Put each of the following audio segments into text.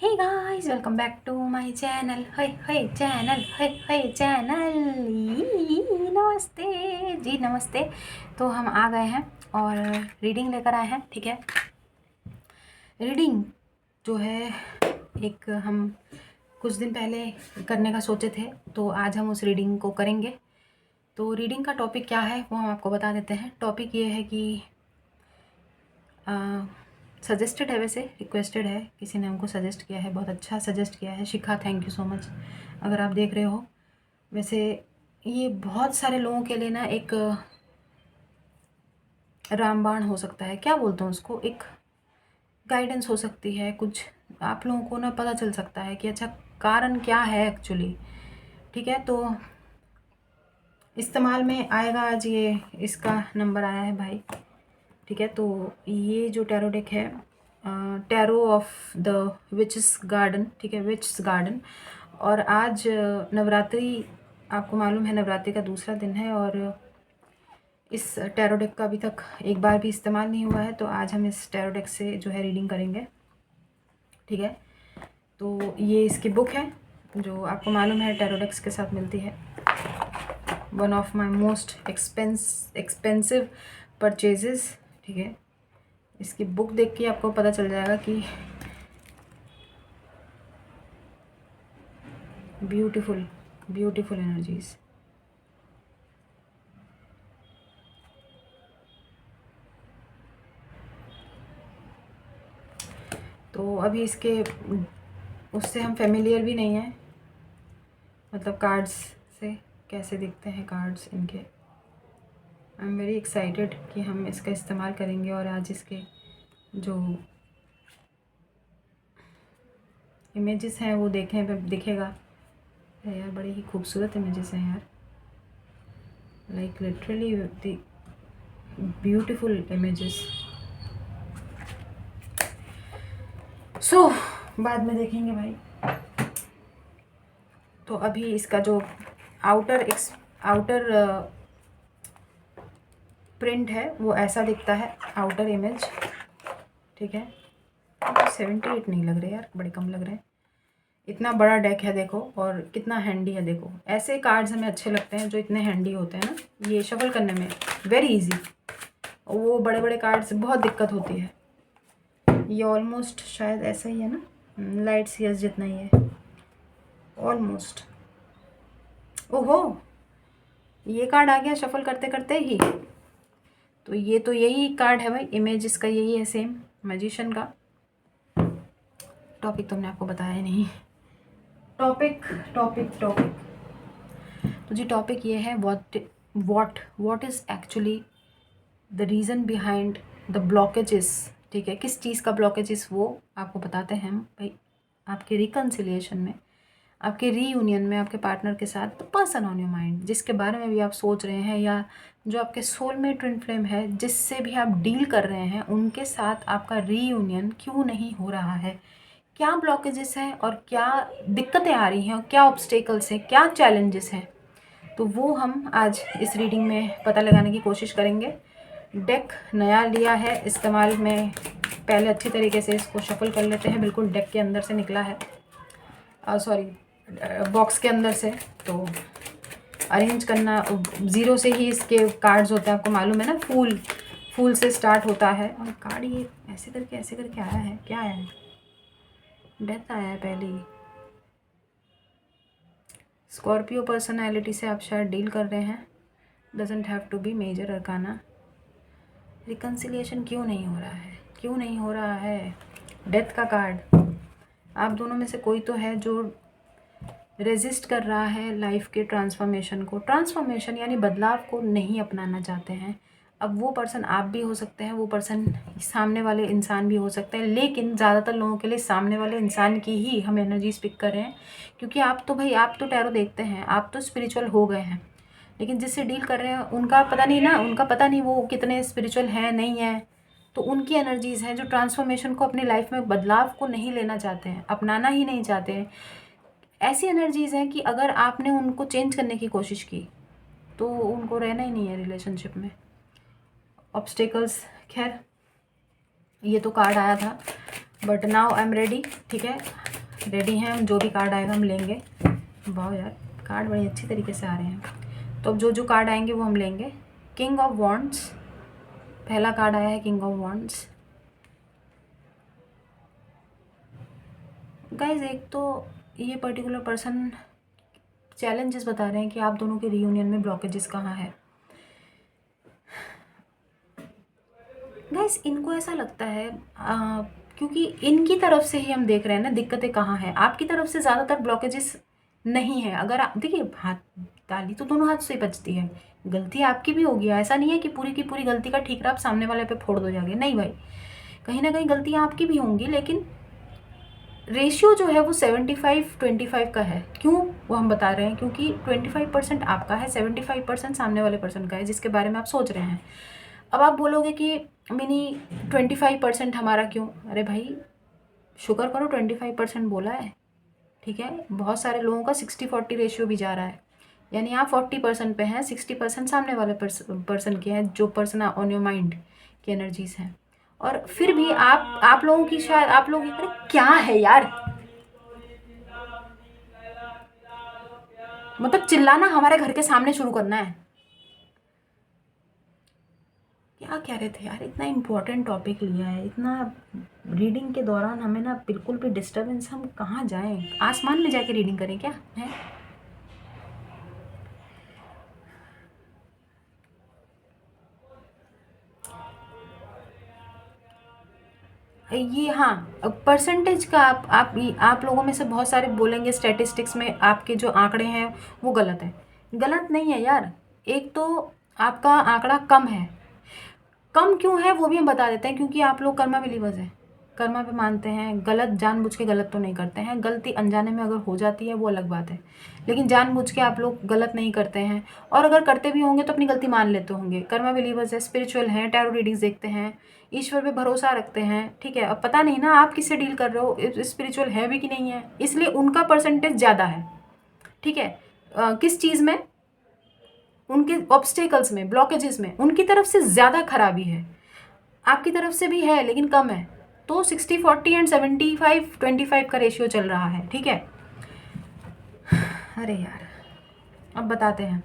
Hey guys, welcome back to my channel. Hey channel, hey channel. नमस्ते जी, नमस्ते। तो हम आ गए हैं और रीडिंग लेकर आए हैं। ठीक है, रीडिंग जो है एक हम कुछ दिन पहले करने का सोचे थे, तो आज हम उस रीडिंग को करेंगे। तो रीडिंग का टॉपिक क्या है वो हम आपको बता देते हैं। टॉपिक ये है कि सजेस्टेड है, वैसे रिक्वेस्टेड है, किसी ने हमको सजेस्ट किया है, बहुत अच्छा सजेस्ट किया है। शिखा, थैंक यू सो मच। अगर आप देख रहे हो, वैसे ये बहुत सारे लोगों के लिए ना एक रामबाण हो सकता है, क्या बोलते हैं उसको, एक गाइडेंस हो सकती है। कुछ आप लोगों को ना पता चल सकता है कि अच्छा कारण क्या है एक्चुअली। ठीक है, तो इस्तेमाल में आएगा आज। ये इसका नंबर आया है भाई। ठीक है, तो ये जो टैरो डेक है, tarot of the witches garden. ठीक है, विचेस गार्डन। और आज नवरात्रि, आपको मालूम है नवरात्रि का दूसरा दिन है, और इस टैरो डेक का अभी तक एक बार भी इस्तेमाल नहीं हुआ है। तो आज हम इस टैरो डेक से जो है रीडिंग करेंगे। ठीक है, तो ये इसकी बुक है जो आपको मालूम है टैरो डेक्स के साथ मिलती है। One of my most expensive purchases. ठीक है, इसकी बुक देख के आपको पता चल जाएगा कि ब्यूटीफुल ब्यूटीफुल एनर्जीज। तो अभी इसके उससे हम फेमिलियर भी नहीं हैं, मतलब कार्ड्स से कैसे दिखते हैं कार्ड्स इनके। आई एम वेरी एक्साइटेड कि हम इसका इस्तेमाल करेंगे। और आज इसके जो इमेजेस हैं वो दिखेगा यार, बड़े ही खूबसूरत इमेजेस हैं यार, like literally the beautiful images. So बाद में देखेंगे भाई। तो अभी इसका जो आउटर प्रिंट है वो ऐसा दिखता है, आउटर इमेज। ठीक है, 78 नहीं लग रहे यार, बड़े कम लग रहे हैं। इतना बड़ा डेक है देखो, और कितना हैंडी है देखो। ऐसे कार्ड्स हमें अच्छे लगते हैं जो इतने हैंडी होते हैं ना, ये शफल करने में वेरी इजी। वो बड़े बड़े कार्ड्स बहुत दिक्कत होती है। ये ऑलमोस्ट शायद ऐसा ही है ना, लाइट सीएस जितना ही है ऑलमोस्ट। ओहो, ये कार्ड आ गया शफल करते करते ही। तो ये तो यही कार्ड है भाई, इमेज इसका यही है, सेम मैजिशियन का। टॉपिक तो हमने आपको बताया ही नहीं। टॉपिक टॉपिक टॉपिक तो जी टॉपिक ये है, what is actually the reason behind the blockages. ठीक है, किस चीज़ का ब्लॉकेजेस वो आपको बताते हैं हम भाई। आपके रिकन्सिलिएशन में, आपके रीयूनियन में आपके पार्टनर के साथ, the person on your mind, जिसके बारे में भी आप सोच रहे हैं, या जो आपके सोलमेट ट्विन फ्लेम है जिससे भी आप डील कर रहे हैं, उनके साथ आपका रीयूनियन क्यों नहीं हो रहा है, क्या ब्लॉकेजेस हैं और क्या दिक्कतें आ रही हैं, और क्या ऑब्स्टेकल्स हैं, क्या चैलेंजेस हैं। तो वो हम आज इस रीडिंग में पता लगाने की कोशिश करेंगे। डेक नया लिया है इस्तेमाल में, पहले अच्छी तरीके से इसको शफल कर लेते हैं। बिल्कुल डेक के अंदर से निकला है, सॉरी बॉक्स के अंदर से। तो अरेंज करना, ज़ीरो से ही इसके कार्ड्स होते हैं, आपको मालूम है ना। फूल से स्टार्ट होता है, और कार्ड ये ऐसे करके आया है। क्या आया है? डेथ आया है पहले ही। स्कॉर्पियो पर्सनैलिटी से आप शायद डील कर रहे हैं, doesn't have to be major arcana. Reconciliation क्यों नहीं हो रहा है, क्यों नहीं हो रहा है? डेथ का कार्ड। आप दोनों में से कोई तो है जो रेजिस्ट कर रहा है लाइफ के ट्रांसफॉर्मेशन को। ट्रांसफॉर्मेशन यानी बदलाव को नहीं अपनाना चाहते हैं। अब वो पर्सन आप भी हो सकते हैं, वो पर्सन सामने वाले इंसान भी हो सकते हैं, लेकिन ज़्यादातर लोगों के लिए सामने वाले इंसान की ही हम एनर्जीज पिक कर रहे हैं। क्योंकि आप तो भाई, आप तो टैरो देखते हैं, आप तो स्पिरिचुअल हो गए हैं, लेकिन जिससे डील कर रहे हैं उनका पता नहीं ना, उनका पता नहीं वो कितने स्पिरिचुअल हैं नहीं हैं। तो उनकी एनर्जीज़ हैं जो ट्रांसफॉर्मेशन को, अपनी लाइफ में बदलाव को नहीं लेना चाहते हैं, अपनाना ही नहीं चाहते हैं। ऐसी एनर्जीज़ हैं कि अगर आपने उनको चेंज करने की कोशिश की तो उनको रहना ही नहीं है रिलेशनशिप में। ऑब्स्टेकल्स, खैर ये तो कार्ड आया था, but now I am ready. ठीक है, रेडी हैं हम, जो भी कार्ड आएगा हम लेंगे। वाह यार, कार्ड बड़ी अच्छी तरीके से आ रहे हैं। तो अब जो जो कार्ड आएंगे वो हम लेंगे। किंग ऑफ वॉन्ड्स, पहला कार्ड आया है किंग ऑफ वॉन्ड्स। गाइज एक तो ये पर्टिकुलर पर्सन चैलेंजेस बता रहे हैं कि आप दोनों के रियूनियन में ब्लॉकेजेस कहाँ है। गाइस इनको ऐसा लगता है क्योंकि इनकी तरफ से ही हम देख रहे हैं ना दिक्कतें कहाँ हैं। आपकी तरफ से ज़्यादातर ब्लॉकेजेस नहीं है। अगर आप देखिए, हाथ ताली तो दोनों हाथ से बजती है, गलती आपकी भी होगी। ऐसा नहीं है कि पूरी की पूरी गलती का ठीकरा आप सामने वाले पे फोड़ दो जाके, नहीं भाई, कहीं ना कहीं गलतियाँ आपकी भी होंगी। लेकिन रेशियो जो है वो 75-25 का है। क्यों वो हम बता रहे हैं, क्योंकि 25% आपका है, 75% सामने वाले पर्सन का है जिसके बारे में आप सोच रहे हैं। अब आप बोलोगे कि मिनी 25% हमारा क्यों? अरे भाई शुक्र करो 25% बोला है। ठीक है, बहुत सारे लोगों का 60-40 रेशियो भी जा रहा है, यानी आप 40% पे हैं, 60% सामने वाले पर्सन के हैं, जो पर्सन ऑन योर माइंड की एनर्जीज हैं। और फिर भी आप लोगों की शायद आप लोग अरे क्या है यार, मतलब चिल्लाना हमारे घर के सामने शुरू करना है। क्या कह रहे थे यार, इतना इम्पोर्टेंट टॉपिक लिया है, इतना रीडिंग के दौरान हमें ना बिल्कुल भी डिस्टर्बेंस, हम कहाँ जाएं, आसमान में जाके रीडिंग करें क्या है? ये हाँ, परसेंटेज का आप लोगों में से बहुत सारे बोलेंगे स्टैटिस्टिक्स में आपके जो आंकड़े हैं वो गलत है। गलत नहीं है यार, एक तो आपका आंकड़ा कम है। कम क्यों है वो भी हम बता देते हैं, क्योंकि आप लोग कर्मा बिलीवर्स हैं, कर्मा पे मानते हैं। गलत जानबूझ के गलत तो नहीं करते हैं, गलती अनजाने में अगर हो जाती है वो अलग बात है, लेकिन जानबूझ के आप लोग गलत नहीं करते हैं। और अगर करते भी होंगे तो अपनी गलती मान लेते होंगे। कर्मा बिलीवर्स है, स्पिरिचुअल हैं, टैरो रीडिंग्स देखते हैं, ईश्वर पे भरोसा रखते हैं। ठीक है, अब पता नहीं ना आप किससे डील कर रहे हो, स्पिरिचुअल है भी कि नहीं है, इसलिए उनका परसेंटेज ज़्यादा है। ठीक है, किस चीज़ में? उनके ऑब्स्टेकल्स में, ब्लॉकेजेस में उनकी तरफ से ज़्यादा खराबी है, आपकी तरफ से भी है लेकिन कम है। तो 60-40 एंड 75-25 का रेशियो चल रहा है। ठीक है, अरे यार अब बताते हैं।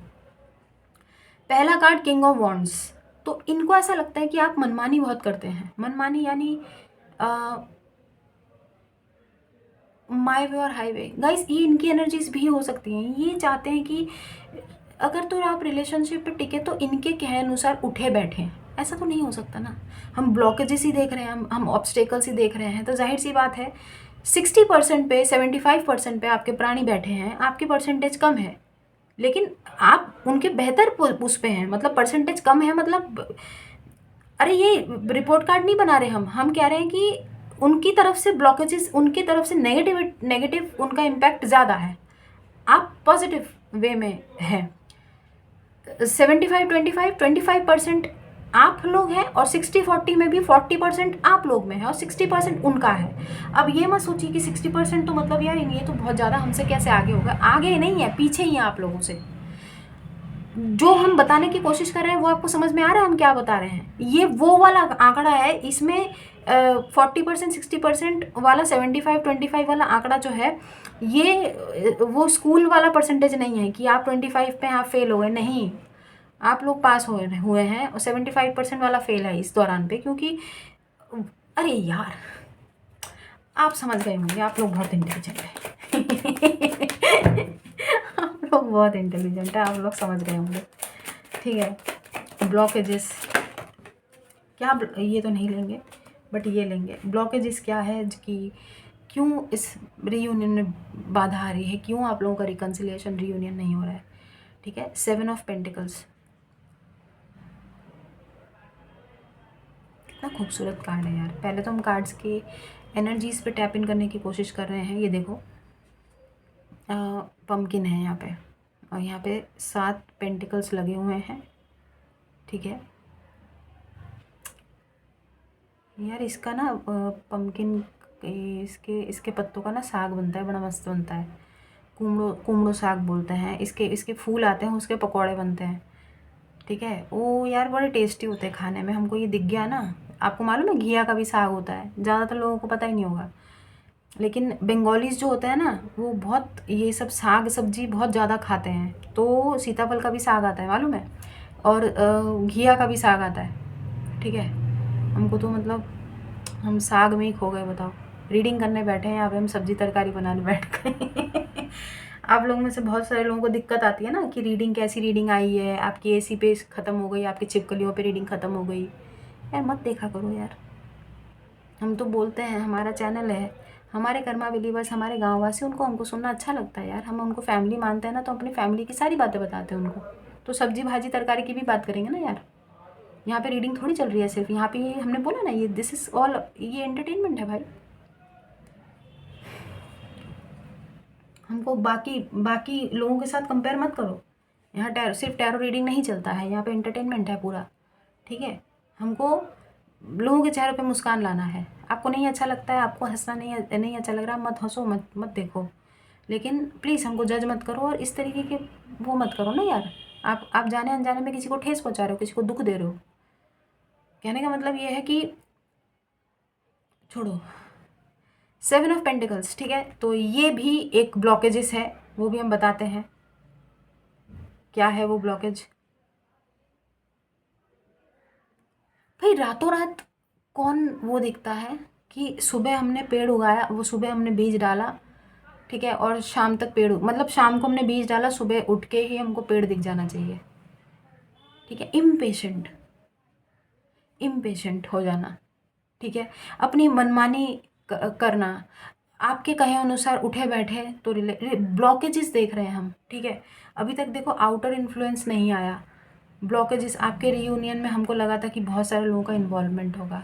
पहला कार्ड किंग ऑफ वॉन्ड्स। तो इनको ऐसा लगता है कि आप मनमानी बहुत करते हैं। मनमानी यानी माई वे और हाईवे। गाइस ये इनकी एनर्जीज भी हो सकती हैं। ये चाहते हैं कि अगर तो आप रिलेशनशिप पे टिके तो इनके कहे अनुसार उठे बैठे। ऐसा तो नहीं हो सकता ना, हम ब्लॉकेजेस ही देख रहे हैं, हम ऑब्स्टेकल्स ही देख रहे हैं। तो जाहिर सी बात है 60% पे 75% पे आपके प्राणी बैठे हैं, आपकी परसेंटेज कम है, लेकिन आप उनके बेहतर उस पे हैं। मतलब परसेंटेज कम है मतलब, अरे ये रिपोर्ट कार्ड नहीं बना रहे हम कह रहे हैं कि उनकी तरफ से ब्लॉकेजेस, उनकी तरफ से नेगेटिव उनका इम्पैक्ट ज़्यादा है, आप पॉजिटिव वे में हैं। 75-25 आप लोग हैं, और 60-40 में भी 40% आप लोग में है और 60% उनका है। अब ये मत सोचिए कि 60% तो मतलब यार ये तो बहुत ज़्यादा, हमसे कैसे आगे होगा। आगे नहीं है, पीछे ही है आप लोगों से। जो हम बताने की कोशिश कर रहे हैं वो आपको समझ में आ रहा है हम क्या बता रहे हैं? ये वो वाला आंकड़ा है, इसमें 40% 60% वाला 75-25 वाला आंकड़ा जो है, ये वो स्कूल वाला परसेंटेज नहीं है कि आप 25 पे आप फेल हो गए। नहीं, आप लोग पास हुए हैं, और 75% वाला फेल है इस दौरान पे, क्योंकि अरे यार आप समझ गए होंगे, आप लोग बहुत इंटेलिजेंट है। आप लोग बहुत इंटेलिजेंट है, आप लोग समझ गए होंगे। ठीक है, ब्लॉकेजेस क्या, ये तो नहीं लेंगे बट ये लेंगे। ब्लॉकेजेस क्या है कि क्यों इस रियूनियन में बाधा आ रही है, क्यों आप लोगों का रिकन्सिलिएशन रियूनियन नहीं हो रहा है। ठीक है, 7 ऑफ पेंटिकल्स, कितना खूबसूरत कार्ड है यार। पहले तो हम कार्ड्स के एनर्जीज पे टैप इन करने की कोशिश कर रहे हैं। ये देखो पम्पकिन है यहाँ पे, और यहाँ पे 7 पेंटिकल्स लगे हुए हैं। ठीक है यार, इसका ना पम्पकिन, इसके इसके पत्तों का ना साग बनता है, बड़ा मस्त बनता है। कुमड़ो साग बोलते हैं इसके। इसके फूल आते हैं, उसके पकौड़े बनते हैं। ठीक है, वो यार बड़े टेस्टी होते हैं खाने में। हमको ये दिख गया ना, आपको मालूम है घिया का भी साग होता है, ज़्यादातर लोगों को पता ही नहीं होगा। लेकिन बंगालीज जो होता है ना, वो बहुत ये सब साग सब्जी बहुत ज़्यादा खाते हैं। तो सीताफल का भी साग आता है मालूम है, और घिया का भी साग आता है। ठीक है, हमको तो मतलब हम साग में ही खो गए। बताओ, रीडिंग करने बैठे हैं यहाँ पे, हम सब्जी तरकारी बनाने बैठ गए। आप लोगों में से बहुत सारे लोगों को दिक्कत आती है ना कि रीडिंग कैसी रीडिंग आई है, आपकी एसी पे ख़त्म हो गई, आपकी छिपकलियों पे रीडिंग ख़त्म हो गई। यार मत देखा करो यार। हम तो बोलते हैं, हमारा चैनल है, हमारे कर्मा बिलीवर्स, हमारे गाँव वासी, उनको हमको सुनना अच्छा लगता है यार। हम उनको फैमिली मानते हैं ना, तो अपनी फैमिली की सारी बातें बताते हैं उनको। तो सब्जी भाजी तरकारी की भी बात करेंगे ना यार। यहाँ पे रीडिंग थोड़ी चल रही है सिर्फ, यहाँ पे ये हमने बोला ना, ये दिस इज़ ऑल, ये एंटरटेनमेंट है भाई। हमको बाकी बाकी लोगों के साथ कंपेयर मत करो। यहाँ सिर्फ टैरो रीडिंग नहीं चलता है, यहाँ पे एंटरटेनमेंट है पूरा। ठीक है, हमको लोगों के चेहरे पे मुस्कान लाना है। आपको नहीं अच्छा लगता है, आपको हंसना नहीं अच्छा लग रहा, मत हंसो, मत देखो। लेकिन प्लीज़ हमको जज मत करो, और इस तरीके के वो मत करो ना यार। आप जाने अनजाने में किसी को ठेस पहुँचा रहे हो, किसी को दुख दे रहे हो। कहने का मतलब ये है कि छोड़ो। 7 ऑफ पेंटिकल्स, ठीक है, तो ये भी एक ब्लॉकेजेस है, वो भी हम बताते हैं क्या है वो ब्लॉकेज। भाई रातों रात कौन वो देखता है कि सुबह हमने पेड़ उगाया, वो सुबह हमने बीज डाला, ठीक है, और शाम तक मतलब शाम को हमने बीज डाला, सुबह उठ के ही हमको पेड़ दिख जाना चाहिए। ठीक है, इम्पेशेंट, इम्पेशेंट हो जाना। ठीक है, अपनी मनमानी करना, आपके कहे अनुसार उठे बैठे, तो ब्लॉकेजेस देख रहे हैं हम। ठीक है, अभी तक देखो आउटर इन्फ्लुएंस नहीं आया। ब्लॉकेजेस आपके रीयूनियन में हमको लगा था कि बहुत सारे लोगों का इन्वॉल्वमेंट होगा,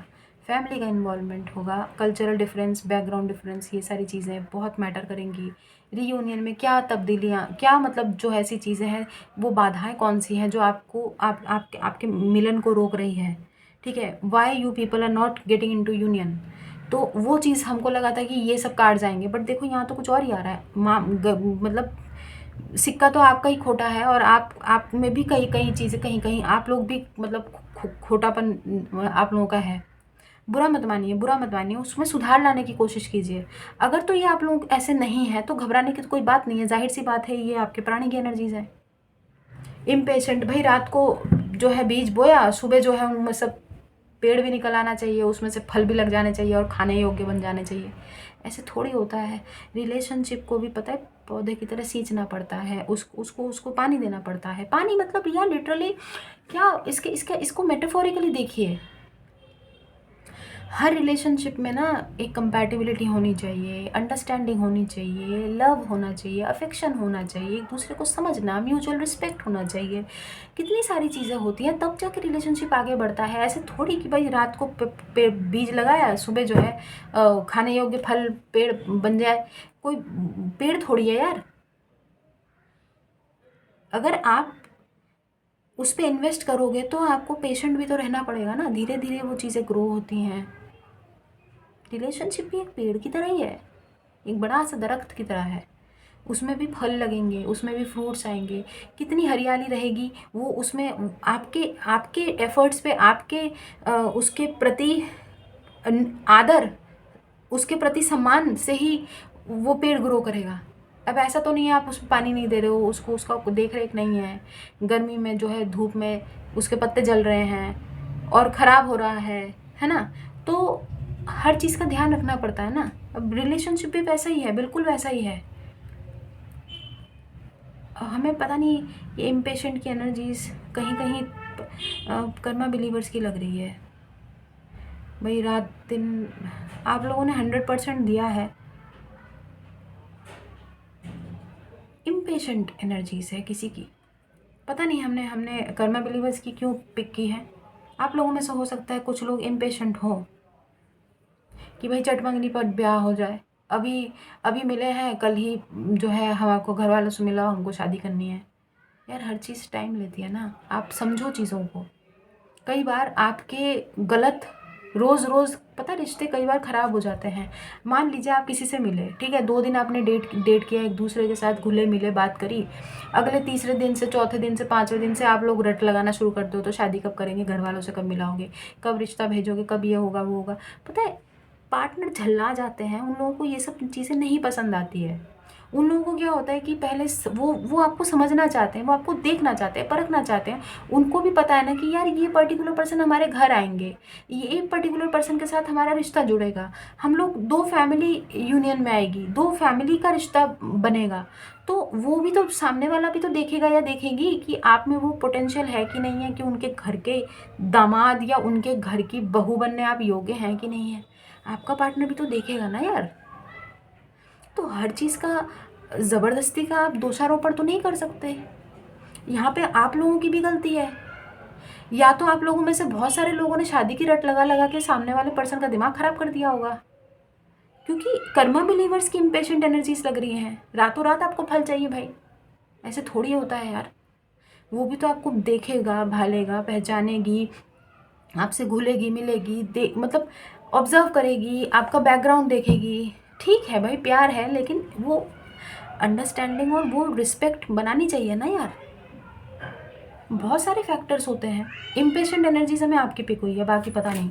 फैमिली का इन्वॉल्वमेंट होगा, कल्चरल डिफरेंस, बैकग्राउंड डिफरेंस, ये सारी चीज़ें बहुत मैटर करेंगी। रीयूनियन में क्या तब्दीलियाँ, क्या मतलब जो ऐसी चीज़ें हैं, वो बाधाएं कौन सी हैं जो आपको आपके मिलन को रोक रही है। ठीक है, why you people are not getting into union. तो वो चीज़ हमको लगा था कि ये सब काट जाएंगे, बट देखो यहाँ तो कुछ और ही आ रहा है। मतलब सिक्का तो आपका ही खोटा है, और आप में भी कई कई चीज़ें, कहीं कहीं आप लोग भी मतलब खोटापन आप लोगों का है। बुरा मत मानिए, बुरा मत मानिए, उसमें सुधार लाने की कोशिश कीजिए। अगर तो ये आप लोग ऐसे नहीं है तो घबराने की तो कोई बात नहीं है, जाहिर सी बात है, ये आपके प्राणी की एनर्जीज है। इम्पेशेंट, भाई रात को जो है बीज बोया, सुबह जो है उनमें सब पेड़ भी निकल आना चाहिए, उसमें से फल भी लग जाने चाहिए और खाने योग्य बन जाने चाहिए। ऐसे थोड़ी होता है। रिलेशनशिप को भी पता है पौधे की तरह सींचना पड़ता है, उसको पानी देना पड़ता है। पानी मतलब यार लिटरली क्या, इसको मेटाफोरिकली देखिए। हर रिलेशनशिप में ना एक कंपैटिबिलिटी होनी चाहिए, अंडरस्टैंडिंग होनी चाहिए, लव होना चाहिए, अफेक्शन होना चाहिए, एक दूसरे को समझना, म्यूचुअल रिस्पेक्ट होना चाहिए। कितनी सारी चीज़ें होती हैं, तब जाके रिलेशनशिप आगे बढ़ता है। ऐसे थोड़ी कि भाई रात को बीज लगाया, सुबह जो है खाने योग्य फल पेड़ बन जाए। कोई पेड़ थोड़ी है यार। अगर आप उस पर इन्वेस्ट करोगे तो आपको पेशेंट भी तो रहना पड़ेगा ना, धीरे धीरे वो चीज़ें ग्रो होती हैं। रिलेशनशिप भी एक पेड़ की तरह ही है, एक बड़ा सा दरख्त की तरह है। उसमें भी फल लगेंगे, उसमें भी फ्रूट्स आएंगे, कितनी हरियाली रहेगी वो, उसमें आपके आपके एफर्ट्स पे, आपके उसके प्रति आदर, उसके प्रति सम्मान से ही वो पेड़ ग्रो करेगा। अब ऐसा तो नहीं है आप उसमें पानी नहीं दे रहे हो, उसको उसका देख रेख नहीं है, गर्मी में जो है धूप में उसके पत्ते जल रहे हैं और ख़राब हो रहा है ना। तो हर चीज़ का ध्यान रखना पड़ता है ना। अब रिलेशनशिप भी वैसा ही है, बिल्कुल वैसा ही है। हमें पता नहीं ये इम्पेशेंट की एनर्जीज कहीं कहीं कर्मा बिलीवर्स की लग रही है। भाई रात दिन आप लोगों ने 100% दिया है। इम्पेशेंट एनर्जीज है किसी की, पता नहीं हमने हमने कर्मा बिलीवर्स की क्यों पिक की है। आप लोगों में से हो सकता है कुछ लोग इम्पेशेंट हो कि भाई चटमंगनी पर ब्याह हो जाए, अभी अभी मिले हैं, कल ही जो है हमको घर वालों से मिला, हमको शादी करनी है। यार हर चीज़ टाइम लेती है ना, आप समझो चीज़ों को। कई बार आपके गलत रोज़ रोज़ पता है रिश्ते कई बार ख़राब हो जाते हैं। मान लीजिए आप किसी से मिले, ठीक है, 2 दिन आपने डेट किया, एक दूसरे के साथ घुले मिले, बात करी, अगले तीसरे दिन से, चौथे दिन से, पाँचवें दिन से आप लोग रट लगाना शुरू करते हो, तो शादी कब करेंगे, घर वालों से कब मिलाओगे, कब रिश्ता भेजोगे, कब ये होगा वो होगा। पता है पार्टनर झल्ला जाते हैं, उन लोगों को ये सब चीज़ें नहीं पसंद आती है। उन लोगों को क्या होता है कि पहले वो आपको समझना चाहते हैं, वो आपको देखना चाहते हैं, परखना चाहते हैं। उनको भी पता है ना कि यार ये पर्टिकुलर पर्सन हमारे घर आएंगे, ये एक पर्टिकुलर पर्सन के साथ हमारा रिश्ता जुड़ेगा, हम लोग 2 फैमिली यूनियन में आएगी, 2 फैमिली का रिश्ता बनेगा। तो वो भी तो, सामने वाला भी तो देखेगा या देखेगी कि आप में वो पोटेंशियल है कि नहीं है, कि उनके घर के दामाद या उनके घर की बहू बनने आप योग्य हैं कि नहीं है। आपका पार्टनर भी तो देखेगा ना यार। तो हर चीज़ का ज़बरदस्ती का आप दोषारोपण तो नहीं कर सकते। यहाँ पे आप लोगों की भी गलती है। या तो आप लोगों में से बहुत सारे लोगों ने शादी की रट लगा लगा के सामने वाले पर्सन का दिमाग खराब कर दिया होगा, क्योंकि कर्मा बिलीवर्स की इम्पेशेंट एनर्जीज लग रही हैं। रातों रात आपको फल चाहिए भाई, ऐसे थोड़ी होता है यार। वो भी तो आपको देखेगा, भालेगा, पहचानेगी, आपसे घुलेगी मिलेगी, मतलब ऑब्जर्व करेगी, आपका बैकग्राउंड देखेगी। ठीक है भाई, प्यार है, लेकिन वो अंडरस्टैंडिंग और वो रिस्पेक्ट बनानी चाहिए ना यार। बहुत सारे फैक्टर्स होते हैं। इम्पेशेंट एनर्जी से मैं आपकी पिक हुई है, बाकी पता नहीं।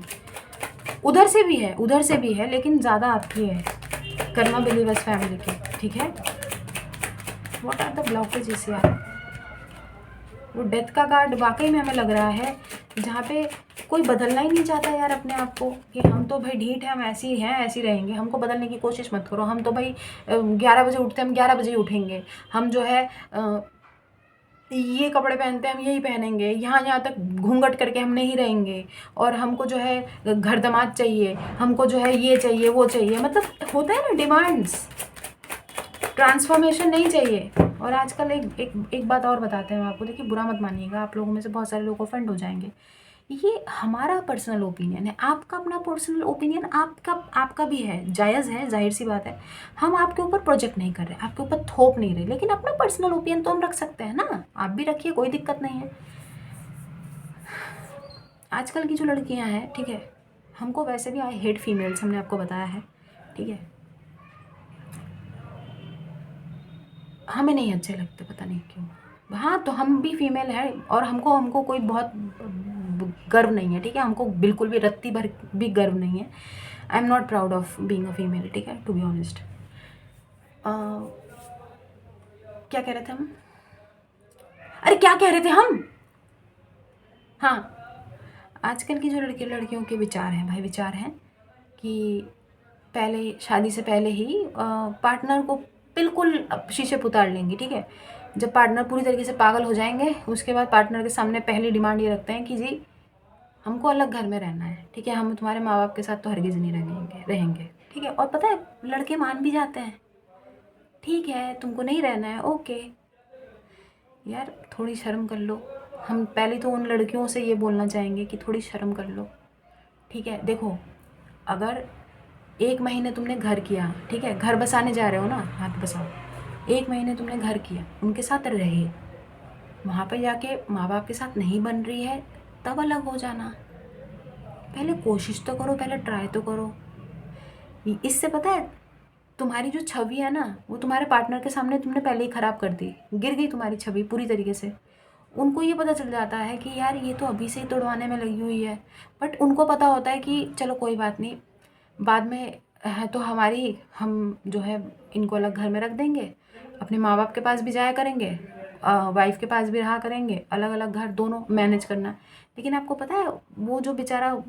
उधर से भी है, उधर से भी है, लेकिन ज़्यादा आपकी है, कर्मा बिलीवर्स फैमिली की, ठीक है। व्हाट आर द ब्लॉकेजेस यार। वो डेथ का कार्ड वाकई में हमें लग रहा है, जहाँ पे कोई बदलना ही नहीं चाहता यार अपने आप को, कि हम तो भाई ढीठ हैं, हम ऐसे ही हैं, ऐसे ही रहेंगे, हमको बदलने की कोशिश मत करो। हम तो भाई 11 बजे उठते हैं, हम 11 बजे ही उठेंगे। हम जो है ये कपड़े पहनते हैं, हम यही पहनेंगे, यहाँ यहाँ तक घूंघट करके हम नहीं रहेंगे, और हमको जो है घर दमाद चाहिए, हमको जो है ये चाहिए वो चाहिए, मतलब होता है ना डिमांड्स। ट्रांसफॉर्मेशन नहीं चाहिए। और आजकल एक बात और बताते हैं हम आपको, देखिए बुरा मत मानिएगा, आप लोगों में से बहुत सारे लोग ऑफेंड हो जाएंगे। ये हमारा पर्सनल ओपिनियन है, आपका अपना पर्सनल ओपिनियन आपका भी है, जायज़ है, जाहिर सी बात है। हम आपके ऊपर प्रोजेक्ट नहीं कर रहे, आपके ऊपर थोप नहीं रहे, लेकिन अपना पर्सनल ओपिनियन तो हम रख सकते हैं ना। आप भी रखिए, कोई दिक्कत नहीं है। आजकल की जो लड़कियां हैं, ठीक है, हमको वैसे भी आई हेट फीमेल्स, हमने आपको बताया है, ठीक है, हमें नहीं अच्छे लगते, पता नहीं क्यों। हाँ, तो हम भी फीमेल हैं, और हमको हमको कोई बहुत गर्व नहीं है, ठीक है, हमको बिल्कुल भी रत्ती भर भी गर्व नहीं है। I am not proud of being a female, ठीक है, टू बी ऑनेस्ट। क्या कह रहे थे हम? अरे क्या कह रहे थे हम? हाँ, आजकल की जो लड़कियों के विचार हैं भाई, विचार हैं कि पहले शादी से पहले ही पार्टनर को बिल्कुल शीशे पे उतार लेंगी, ठीक है। जब पार्टनर पूरी तरीके से पागल हो जाएंगे, उसके बाद पार्टनर के सामने पहली डिमांड ये रखते हैं कि जी हमको अलग घर में रहना है, ठीक है, हम तुम्हारे माँ बाप के साथ तो हरगिज़ नहीं रहेंगे, ठीक है। और पता है लड़के मान भी जाते हैं, ठीक है तुमको नहीं रहना है, ओके। यार थोड़ी शर्म कर लो। हम पहले तो उन लड़कियों से ये बोलना चाहेंगे कि थोड़ी शर्म कर लो, ठीक है। देखो, अगर 1 महीने तुमने घर किया, ठीक है, घर बसाने जा रहे हो ना, हाथ बसाओ। 1 महीने तुमने घर किया, उनके साथ रहे, वहाँ पे जाके माँ बाप के साथ नहीं बन रही है, तब अलग हो जाना। पहले कोशिश तो करो, पहले ट्राई तो करो। इससे पता है तुम्हारी जो छवि है ना, वो तुम्हारे पार्टनर के सामने तुमने पहले ही ख़राब कर दी, गिर गई तुम्हारी छवि पूरी तरीके से। उनको ये पता चल जाता है कि यार ये तो अभी से ही तोड़वाने में लगी हुई है, बट उनको पता होता है कि चलो कोई बात नहीं, बाद में है तो हमारी, हम जो है इनको अलग घर में रख देंगे, अपने माँ बाप के पास भी जाया करेंगे, वाइफ के पास भी रहा करेंगे, अलग अलग घर दोनों मैनेज करना। लेकिन आपको पता है वो जो बेचारा,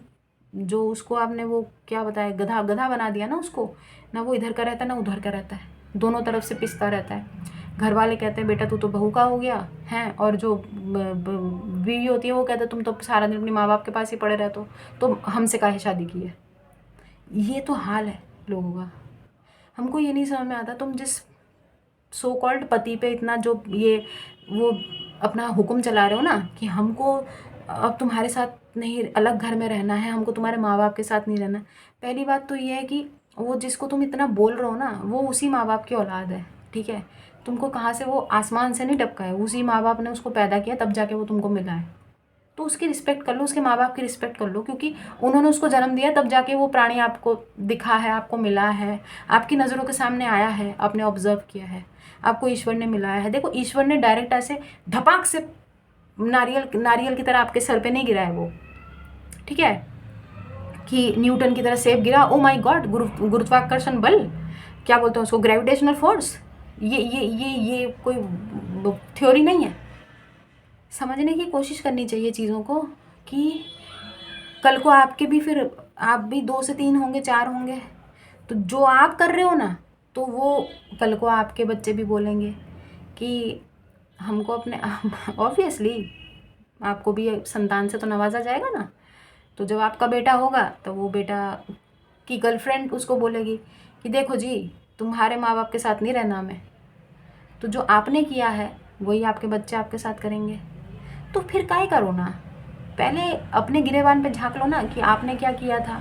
जो उसको आपने वो क्या बताया, गधा गधा बना दिया ना उसको, ना वो इधर का रहता है ना उधर का रहता है, दोनों तरफ से पिसता रहता है। घर वाले कहते हैं बेटा तू तो बहू का हो गया है, और जो बीवी होती है वो कहते हैं तुम तो सारा दिन अपने माँ बाप के पास ही पड़े रहते हो, तो हमसे काहे शादी की है। ये तो हाल है लोगों का। हमको ये नहीं समझ में आता, तुम जिस सो कॉल्ड पति पे इतना जो ये वो अपना हुक्म चला रहे हो ना, कि हमको अब तुम्हारे साथ नहीं, अलग घर में रहना है, हमको तुम्हारे माँ बाप के साथ नहीं रहना। पहली बात तो ये है कि वो जिसको तुम इतना बोल रहे हो ना, वो उसी माँ बाप की औलाद है, ठीक है। तुमको कहाँ से, वो आसमान से नहीं टपका है, उसी माँ बाप ने उसको पैदा किया, तब जाके वो तुमको मिला है। तो उसकी रिस्पेक्ट कर लो, उसके माँ बाप की रिस्पेक्ट कर लो, क्योंकि उन्होंने उसको जन्म दिया, तब जाके वो प्राणी आपको दिखा है, आपको मिला है, आपकी नज़रों के सामने आया है, आपने ऑब्जर्व किया है, आपको ईश्वर ने मिलाया है। देखो, ईश्वर ने डायरेक्ट ऐसे धपाक से नारियल नारियल की तरह आपके सर पे नहीं गिरा है वो, ठीक है, कि न्यूटन की तरह सेब गिरा, ओ माय गॉड, गुरुत्वाकर्षण बल, क्या बोलते हैं उसको, ग्रेविटेशनल फोर्स, ये कोई थ्योरी नहीं है। समझने की कोशिश करनी चाहिए चीज़ों को, कि कल को आपके भी, फिर आप भी 2 से 3 होंगे, 4 होंगे, तो जो आप कर रहे हो ना, तो वो कल को आपके बच्चे भी बोलेंगे कि हमको अपने ऑब्वियसली आपको भी संतान से तो नवाजा जाएगा ना। तो जब आपका बेटा होगा तो वो बेटा की गर्लफ्रेंड उसको बोलेगी कि देखो जी, तुम्हारे माँ बाप के साथ नहीं रहना हमें, तो जो आपने किया है वही आपके बच्चे आपके साथ करेंगे। तो फिर काहे करो ना, पहले अपने गिरेबान पे झांक लो ना कि आपने क्या किया था,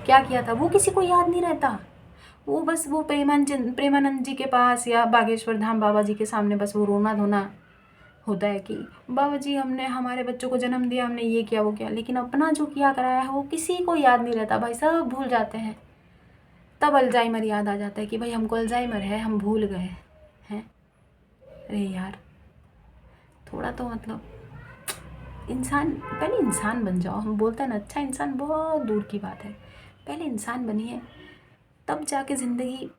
क्या किया था। वो किसी को याद नहीं रहता, वो बस वो प्रेमानंद जी के पास या बागेश्वर धाम बाबा जी के सामने बस वो रोना धोना होता है कि बाबा जी हमने हमारे बच्चों को जन्म दिया, हमने ये किया वो किया, लेकिन अपना जो किया कराया है वो किसी को याद नहीं रहता भाई, सब भूल जाते हैं। तब अल्जाइमर याद आ जाता है कि भाई हमको अल्जाइमर है, हम भूल गए हैं। अरे यार, थोड़ा तो मतलब इंसान, पहले इंसान बन जाओ। हम बोलते हैं ना अच्छा इंसान, बहुत दूर की बात है, पहले इंसान बनिए, तब जाके ज़िंदगी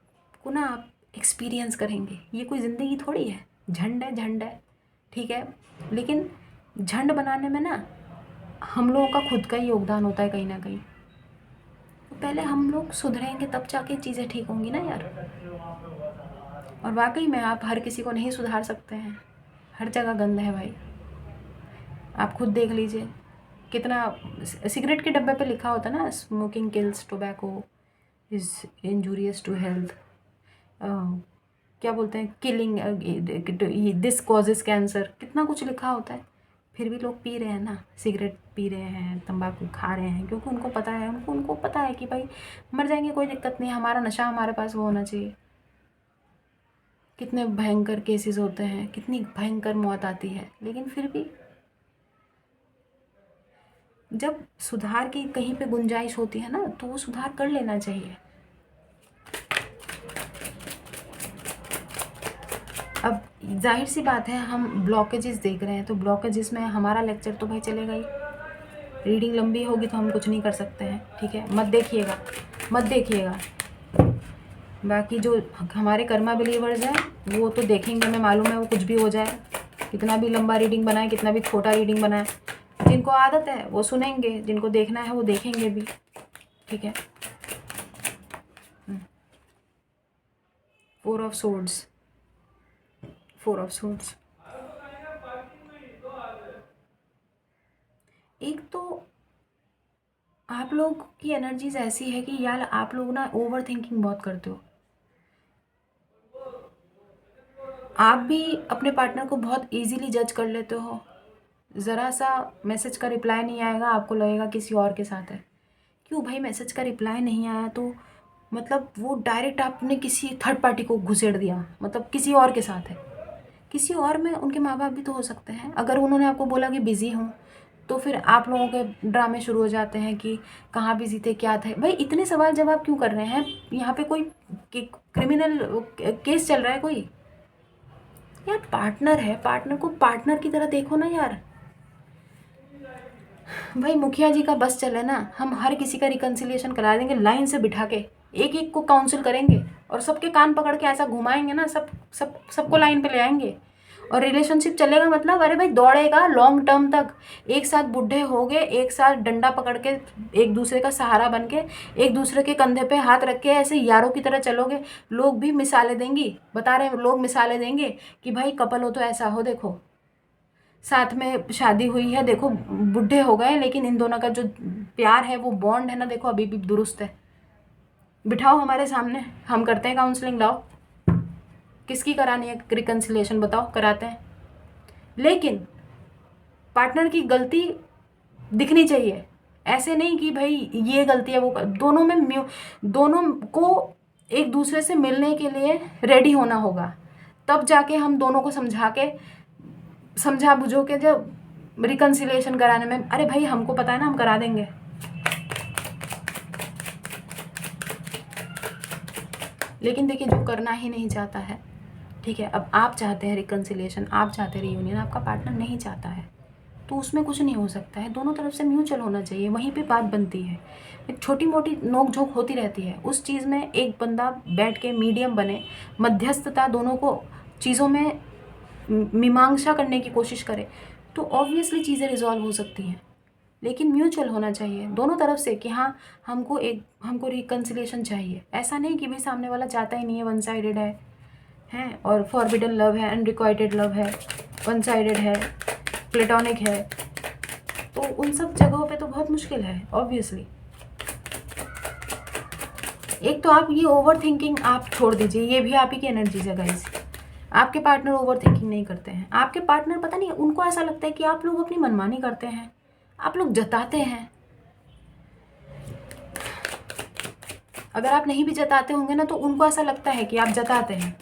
को ना आप एक्सपीरियंस करेंगे। ये कोई ज़िंदगी थोड़ी है, झंड है, झंड है, ठीक है, लेकिन झंड बनाने में ना हम लोगों का खुद का ही योगदान होता है कहीं ना कहीं। तो पहले हम लोग सुधरेंगे तब जाके चीज़ें ठीक होंगी ना यार। और वाकई में आप हर किसी को नहीं सुधार सकते हैं, हर जगह गंद है भाई। आप खुद देख लीजिए, कितना सिगरेट के डब्बे पे लिखा होता है ना, smoking kills, tobacco is injurious to health, क्या बोलते हैं, किलिंग, दिस कॉजेज कैंसर, कितना कुछ लिखा होता है। फिर भी लोग पी रहे हैं ना, सिगरेट पी रहे हैं, तंबाकू खा रहे हैं, क्योंकि उनको पता है, उनको पता है कि भाई मर जाएंगे, कोई दिक्कत नहीं, हमारा नशा हमारे पास वो होना चाहिए। कितने भयंकर केसेस होते हैं, कितनी भयंकर मौत आती है, लेकिन फिर भी जब सुधार की कहीं पे गुंजाइश होती है ना, तो वो सुधार कर लेना चाहिए। अब जाहिर सी बात है, हम ब्लॉकेजेस देख रहे हैं, तो ब्लॉकेजेस में हमारा लेक्चर तो भाई चलेगा ही। रीडिंग लंबी होगी तो हम कुछ नहीं कर सकते हैं, ठीक है, मत देखिएगा, मत देखिएगा। बाकी जो हमारे कर्मा बिलीवर्स हैं वो तो देखेंगे, हमें मालूम है वो कुछ भी हो जाए, कितना भी लंबा रीडिंग बनाए, कितना भी छोटा रीडिंग बनाए, जिनको आदत है वो सुनेंगे, जिनको देखना है वो देखेंगे भी, ठीक है। 4 ऑफ सोर्ड्स, 4 ऑफ सोर्ड्स। एक तो आप लोग की एनर्जीज ऐसी है कि यार आप लोग ना ओवर थिंकिंग बहुत करते हो। आप भी अपने पार्टनर को बहुत इजीली जज कर लेते हो, ज़रा सा मैसेज का रिप्लाई नहीं आएगा आपको लगेगा किसी और के साथ है। क्यों भाई, मैसेज का रिप्लाई नहीं आया तो मतलब वो डायरेक्ट आपने किसी थर्ड पार्टी को घुसेड़ दिया, मतलब किसी और के साथ है। किसी और में उनके माँ बाप भी तो हो सकते हैं। अगर उन्होंने आपको बोला कि बिज़ी हूँ, तो फिर आप लोगों के ड्रामे शुरू हो जाते हैं कि कहाँ बिज़ी थे, क्या थे। भाई इतने सवाल जवाब क्यों कर रहे हैं, यहाँ पे कोई क्रिमिनल केस चल रहा है कोई? यार पार्टनर है, पार्टनर को पार्टनर की तरह देखो ना यार। भाई मुखिया जी का बस चले ना, हम हर किसी का रिकन्सिलिएशन करा देंगे, लाइन से बिठा के एक एक को काउंसिल करेंगे और सबके कान पकड़ के ऐसा घुमाएंगे ना, सबको लाइन पे ले आएंगे और रिलेशनशिप चलेगा। मतलब अरे भाई दौड़ेगा लॉन्ग टर्म तक, एक साथ बूढ़े हो गए, एक साथ डंडा पकड़ के, एक दूसरे का सहारा बन के, एक दूसरे के कंधे पे हाथ रख के ऐसे यारों की तरह चलोगे। लोग भी मिसालें देंगी, बता रहे हैं, लोग मिसालें देंगे कि भाई कपल हो तो ऐसा हो, देखो साथ में शादी हुई है, देखो बूढ़े हो गए, लेकिन इन दोनों का जो प्यार है, वो बॉन्ड है ना, देखो अभी भी दुरुस्त है। बिठाओ हमारे सामने, हम करते हैं काउंसलिंग, लाओ किसकी करानी है रिकन्सिलिएशन, बताओ, कराते हैं। लेकिन पार्टनर की गलती दिखनी चाहिए, ऐसे नहीं कि भाई ये गलती है वो, दोनों को एक दूसरे से मिलने के लिए रेडी होना होगा, तब जाके हम दोनों को समझा बुझो के जब रिकन्सिलेशन कराने में, अरे भाई हमको पता है ना, हम करा देंगे। लेकिन देखिए जो करना ही नहीं चाहता है, ठीक है, अब आप चाहते हैं रिकन्सिलेशन, आप चाहते हैं रियूनियन, आपका पार्टनर नहीं चाहता है, तो उसमें कुछ नहीं हो सकता है। दोनों तरफ से म्यूचुअल होना चाहिए, वहीं पे बात बनती है। एक छोटी मोटी नोक झोंक होती रहती है, उस चीज़ में एक बंदा बैठ के मीडियम बने, मध्यस्थता, दोनों को चीज़ों में मीमांसा करने की कोशिश करे, तो ऑब्वियसली चीज़ें रिजॉल्व हो सकती हैं। लेकिन म्यूचुअल होना चाहिए दोनों तरफ से कि हाँ हमको रिकन्सिलेशन चाहिए। ऐसा नहीं कि भाई सामने वाला चाहता ही नहीं है, वन साइडेड है हैं, और फॉरबिडन लव है, अनरिक्वाइटेड लव है, वन साइडेड है, प्लेटोनिक है, तो उन सब जगहों पे तो बहुत मुश्किल है ऑब्वियसली। एक तो आप ये ओवर थिंकिंग आप छोड़ दीजिए, ये भी आप ही की एनर्जी है गाइस। आपके पार्टनर ओवर थिंकिंग नहीं करते हैं। आपके पार्टनर पता नहीं उनको ऐसा लगता है कि आप लोग अपनी मनमानी करते हैं, आप लोग जताते हैं। अगर आप नहीं भी जताते होंगे ना, तो उनको ऐसा लगता है कि आप जताते हैं।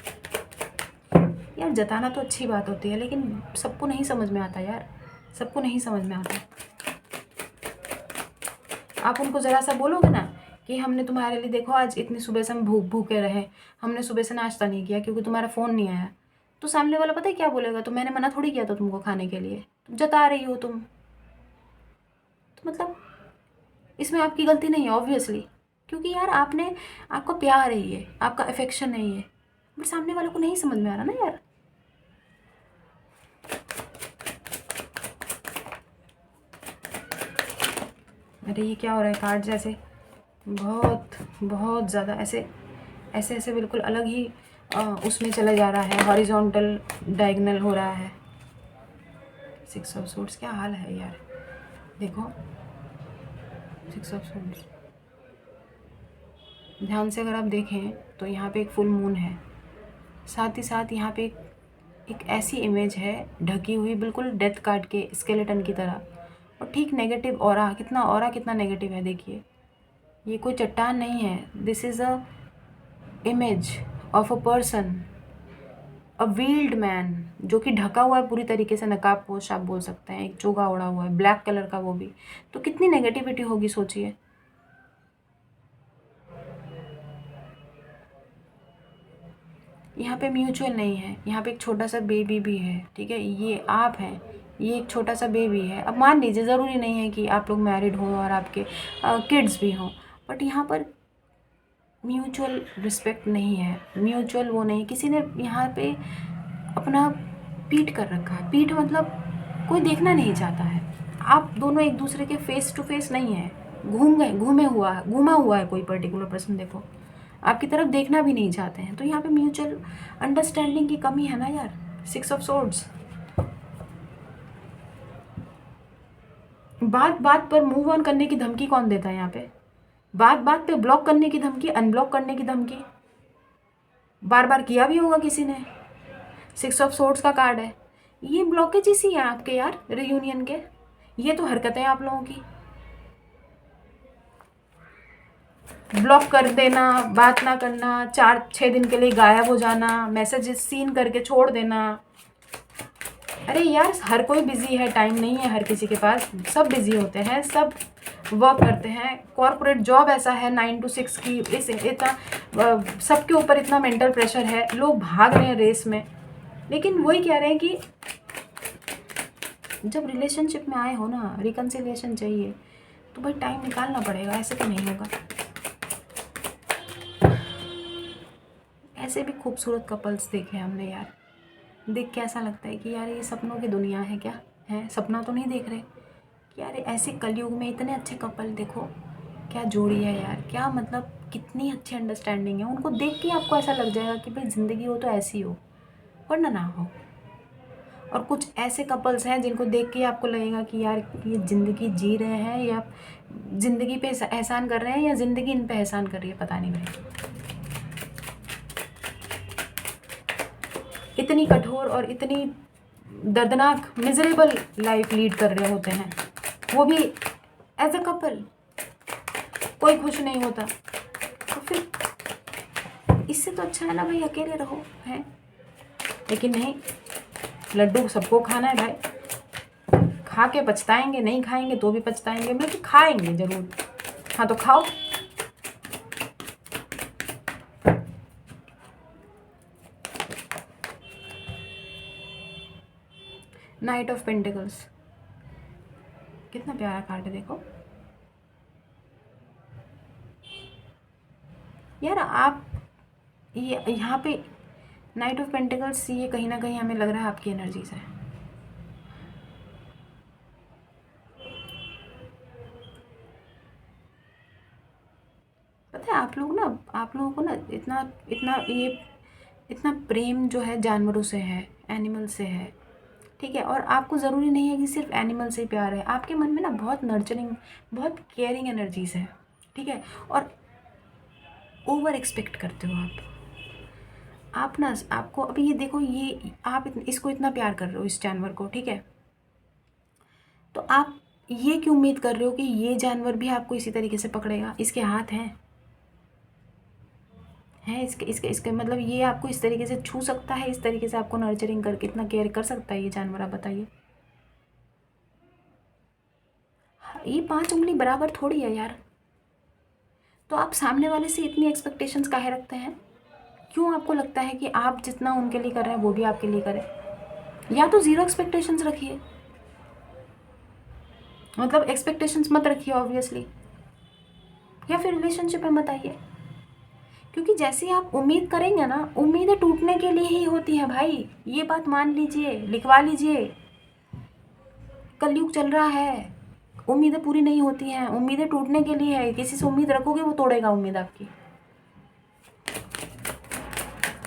यार जताना तो अच्छी बात होती है, लेकिन सबको नहीं समझ में आता यार, सबको नहीं समझ में आता। आप उनको ज़रा सा बोलोगे ना कि हमने तुम्हारे लिए, देखो आज इतनी सुबह से हम भूखे रहे, हमने सुबह से नाश्ता नहीं किया क्योंकि तुम्हारा फ़ोन नहीं आया, तो सामने वाला पता है क्या बोलेगा, तो मैंने मना थोड़ी किया था तुमको खाने के लिए, तुम जता रही हो तुम। तो मतलब इसमें आपकी गलती नहीं है ऑब्वियसली, क्योंकि यार आपका प्यार है, ये आपका अफेक्शन है ये, बट सामने वालों को नहीं समझ में आ रहा ना यार। अरे ये क्या हो रहा है, कार्ड जैसे बहुत बहुत ज़्यादा ऐसे ऐसे ऐसे बिल्कुल अलग ही उसमें चला जा रहा है, हॉरिजॉन्टल डायगोनल हो रहा है। 6 ऑफ सूट्स, क्या हाल है यार, देखो 6 ऑफ सूट्स। ध्यान से अगर आप देखें तो यहाँ पे एक फुल मून है, साथ ही साथ यहाँ पे एक ऐसी इमेज है ढकी हुई बिल्कुल डेथ कार्ड के स्केलेटन की तरह, और ठीक नेगेटिव ऑरा, कितना नेगेटिव है देखिए। ये कोई चट्टान नहीं है, this is a image of a person, a wield man, जो कि ढका हुआ है पूरी तरीके से, नकाब पोश आप बोल सकते हैं, एक चोगा ओढ़ा हुआ है ब्लैक कलर का, वो भी। तो कितनी नेगेटिविटी होगी सोचिए। यहाँ पे म्यूचुअल नहीं है, यहाँ पे एक छोटा सा बेबी भी है, ठीक है, ये आप हैं, ये एक छोटा सा बेबी है। अब मान लीजिए ज़रूरी नहीं है कि आप लोग मैरिड हों और आपके किड्स भी हों, बट यहाँ पर म्यूचुअल रिस्पेक्ट नहीं है, म्यूचुअल वो नहीं, किसी ने यहाँ पे अपना पीठ कर रखा है। पीठ मतलब कोई देखना नहीं चाहता है, आप दोनों एक दूसरे के फेस टू फेस नहीं है, घूमा हुआ है कोई पर्टिकुलर पर्सन, देखो आपकी तरफ देखना भी नहीं चाहते हैं। तो यहाँ पे म्यूचुअल अंडरस्टैंडिंग की कमी है ना यार। 6 ऑफ सोर्ड्स, बात बात पर मूव ऑन करने की धमकी कौन देता है यहाँ पे, बात बात पे ब्लॉक करने की धमकी, अनब्लॉक करने की धमकी, बार बार किया भी होगा किसी ने। 6 ऑफ सोर्ड्स का कार्ड है, ये ब्लॉकेज इसी है आपके यार रियूनियन के, ये तो हरकतें आप लोगों की, ब्लॉक कर देना, बात ना करना, 4-6 दिन के लिए गायब हो जाना, मैसेजेस सीन करके छोड़ देना। अरे यार हर कोई बिजी है, टाइम नहीं है हर किसी के पास, सब बिजी होते हैं, सब वर्क करते हैं, कॉर्पोरेट जॉब ऐसा है 9 to 6 की, इतना सबके ऊपर इतना मेंटल प्रेशर है, लोग भाग रहे हैं रेस में। लेकिन वही कह रहे हैं कि जब रिलेशनशिप में आए हो ना, रिकन्सिलिएशन चाहिए, तो भाई टाइम निकालना पड़ेगा, ऐसे तो नहीं होगा। ऐसे भी खूबसूरत कपल्स देखे हमने यार, देख के ऐसा लगता है कि यार ये सपनों की दुनिया है क्या, है सपना तो नहीं देख रहे कि यार ऐसे कलयुग में इतने अच्छे कपल देखो, क्या जोड़ी है यार, क्या मतलब कितनी अच्छी अंडरस्टैंडिंग है। उनको देख के आपको ऐसा लग जाएगा कि भाई ज़िंदगी हो तो ऐसी हो, वरना ना हो। और कुछ ऐसे कपल्स हैं जिनको देख के आपको लगेगा कि यार ये ज़िंदगी जी रहे हैं या ज़िंदगी पे एहसान कर रहे हैं, या ज़िंदगी इन पे एहसान कर रही है, पता नहीं भाई। इतनी कठोर और इतनी दर्दनाक मिजरेबल लाइफ लीड कर रहे होते हैं, वो भी एज अ कपल, कोई खुश नहीं होता। तो फिर इससे तो अच्छा है ना भाई अकेले रहो, हैं। लेकिन नहीं, लड्डू सबको खाना है भाई, खा के पछताएंगे, नहीं खाएंगे तो भी पछताएंगे, बल्कि खाएंगे ज़रूर। हाँ तो खाओ। नाइट ऑफ पेंटिकल्स, कितना प्यारा कार्ड है देखो यार। आप ये यहाँ पे नाइट ऑफ पेंटिकल्स, ये कहीं ना कहीं हमें लग रहा है आपकी एनर्जीज है। पता है आप लोग ना, आप लोगों को ना इतना इतना ये इतना प्रेम जो है जानवरों से है, एनिमल से है, ठीक है। और आपको ज़रूरी नहीं है कि सिर्फ एनिमल से ही प्यार है, आपके मन में ना बहुत नर्चरिंग, बहुत केयरिंग एनर्जीज है, ठीक है। और ओवर एक्सपेक्ट करते हो आप ना, आपको अभी ये देखो, ये आप इसको इतना प्यार कर रहे हो इस जानवर को, ठीक है। तो आप ये क्यों उम्मीद कर रहे हो कि ये जानवर भी आपको इसी तरीके से पकड़ेगा? इसके हाथ हैं इसके इसके इसके मतलब ये आपको इस तरीके से छू सकता है, इस तरीके से आपको नर्चरिंग करके इतना केयर कर सकता है ये जानवर? आप बताइए। ये 5 उंगली बराबर थोड़ी है यार। तो आप सामने वाले से इतनी एक्सपेक्टेशंस काहे रखते हैं? क्यों आपको लगता है कि आप जितना उनके लिए कर रहे हैं वो भी आपके लिए करें? या तो ज़ीरो एक्सपेक्टेशंस रखिए, मतलब एक्सपेक्टेशंस मत रखिए ऑब्वियसली, या फिर रिलेशनशिप में मत आइए। क्योंकि जैसे आप उम्मीद करेंगे ना, उम्मीदें टूटने के लिए ही होती हैं भाई, ये बात मान लीजिए, लिखवा लीजिए। कलयुग चल रहा है, उम्मीदें पूरी नहीं होती हैं, उम्मीदें टूटने के लिए है। किसी से उम्मीद रखोगे वो तोड़ेगा उम्मीद आपकी।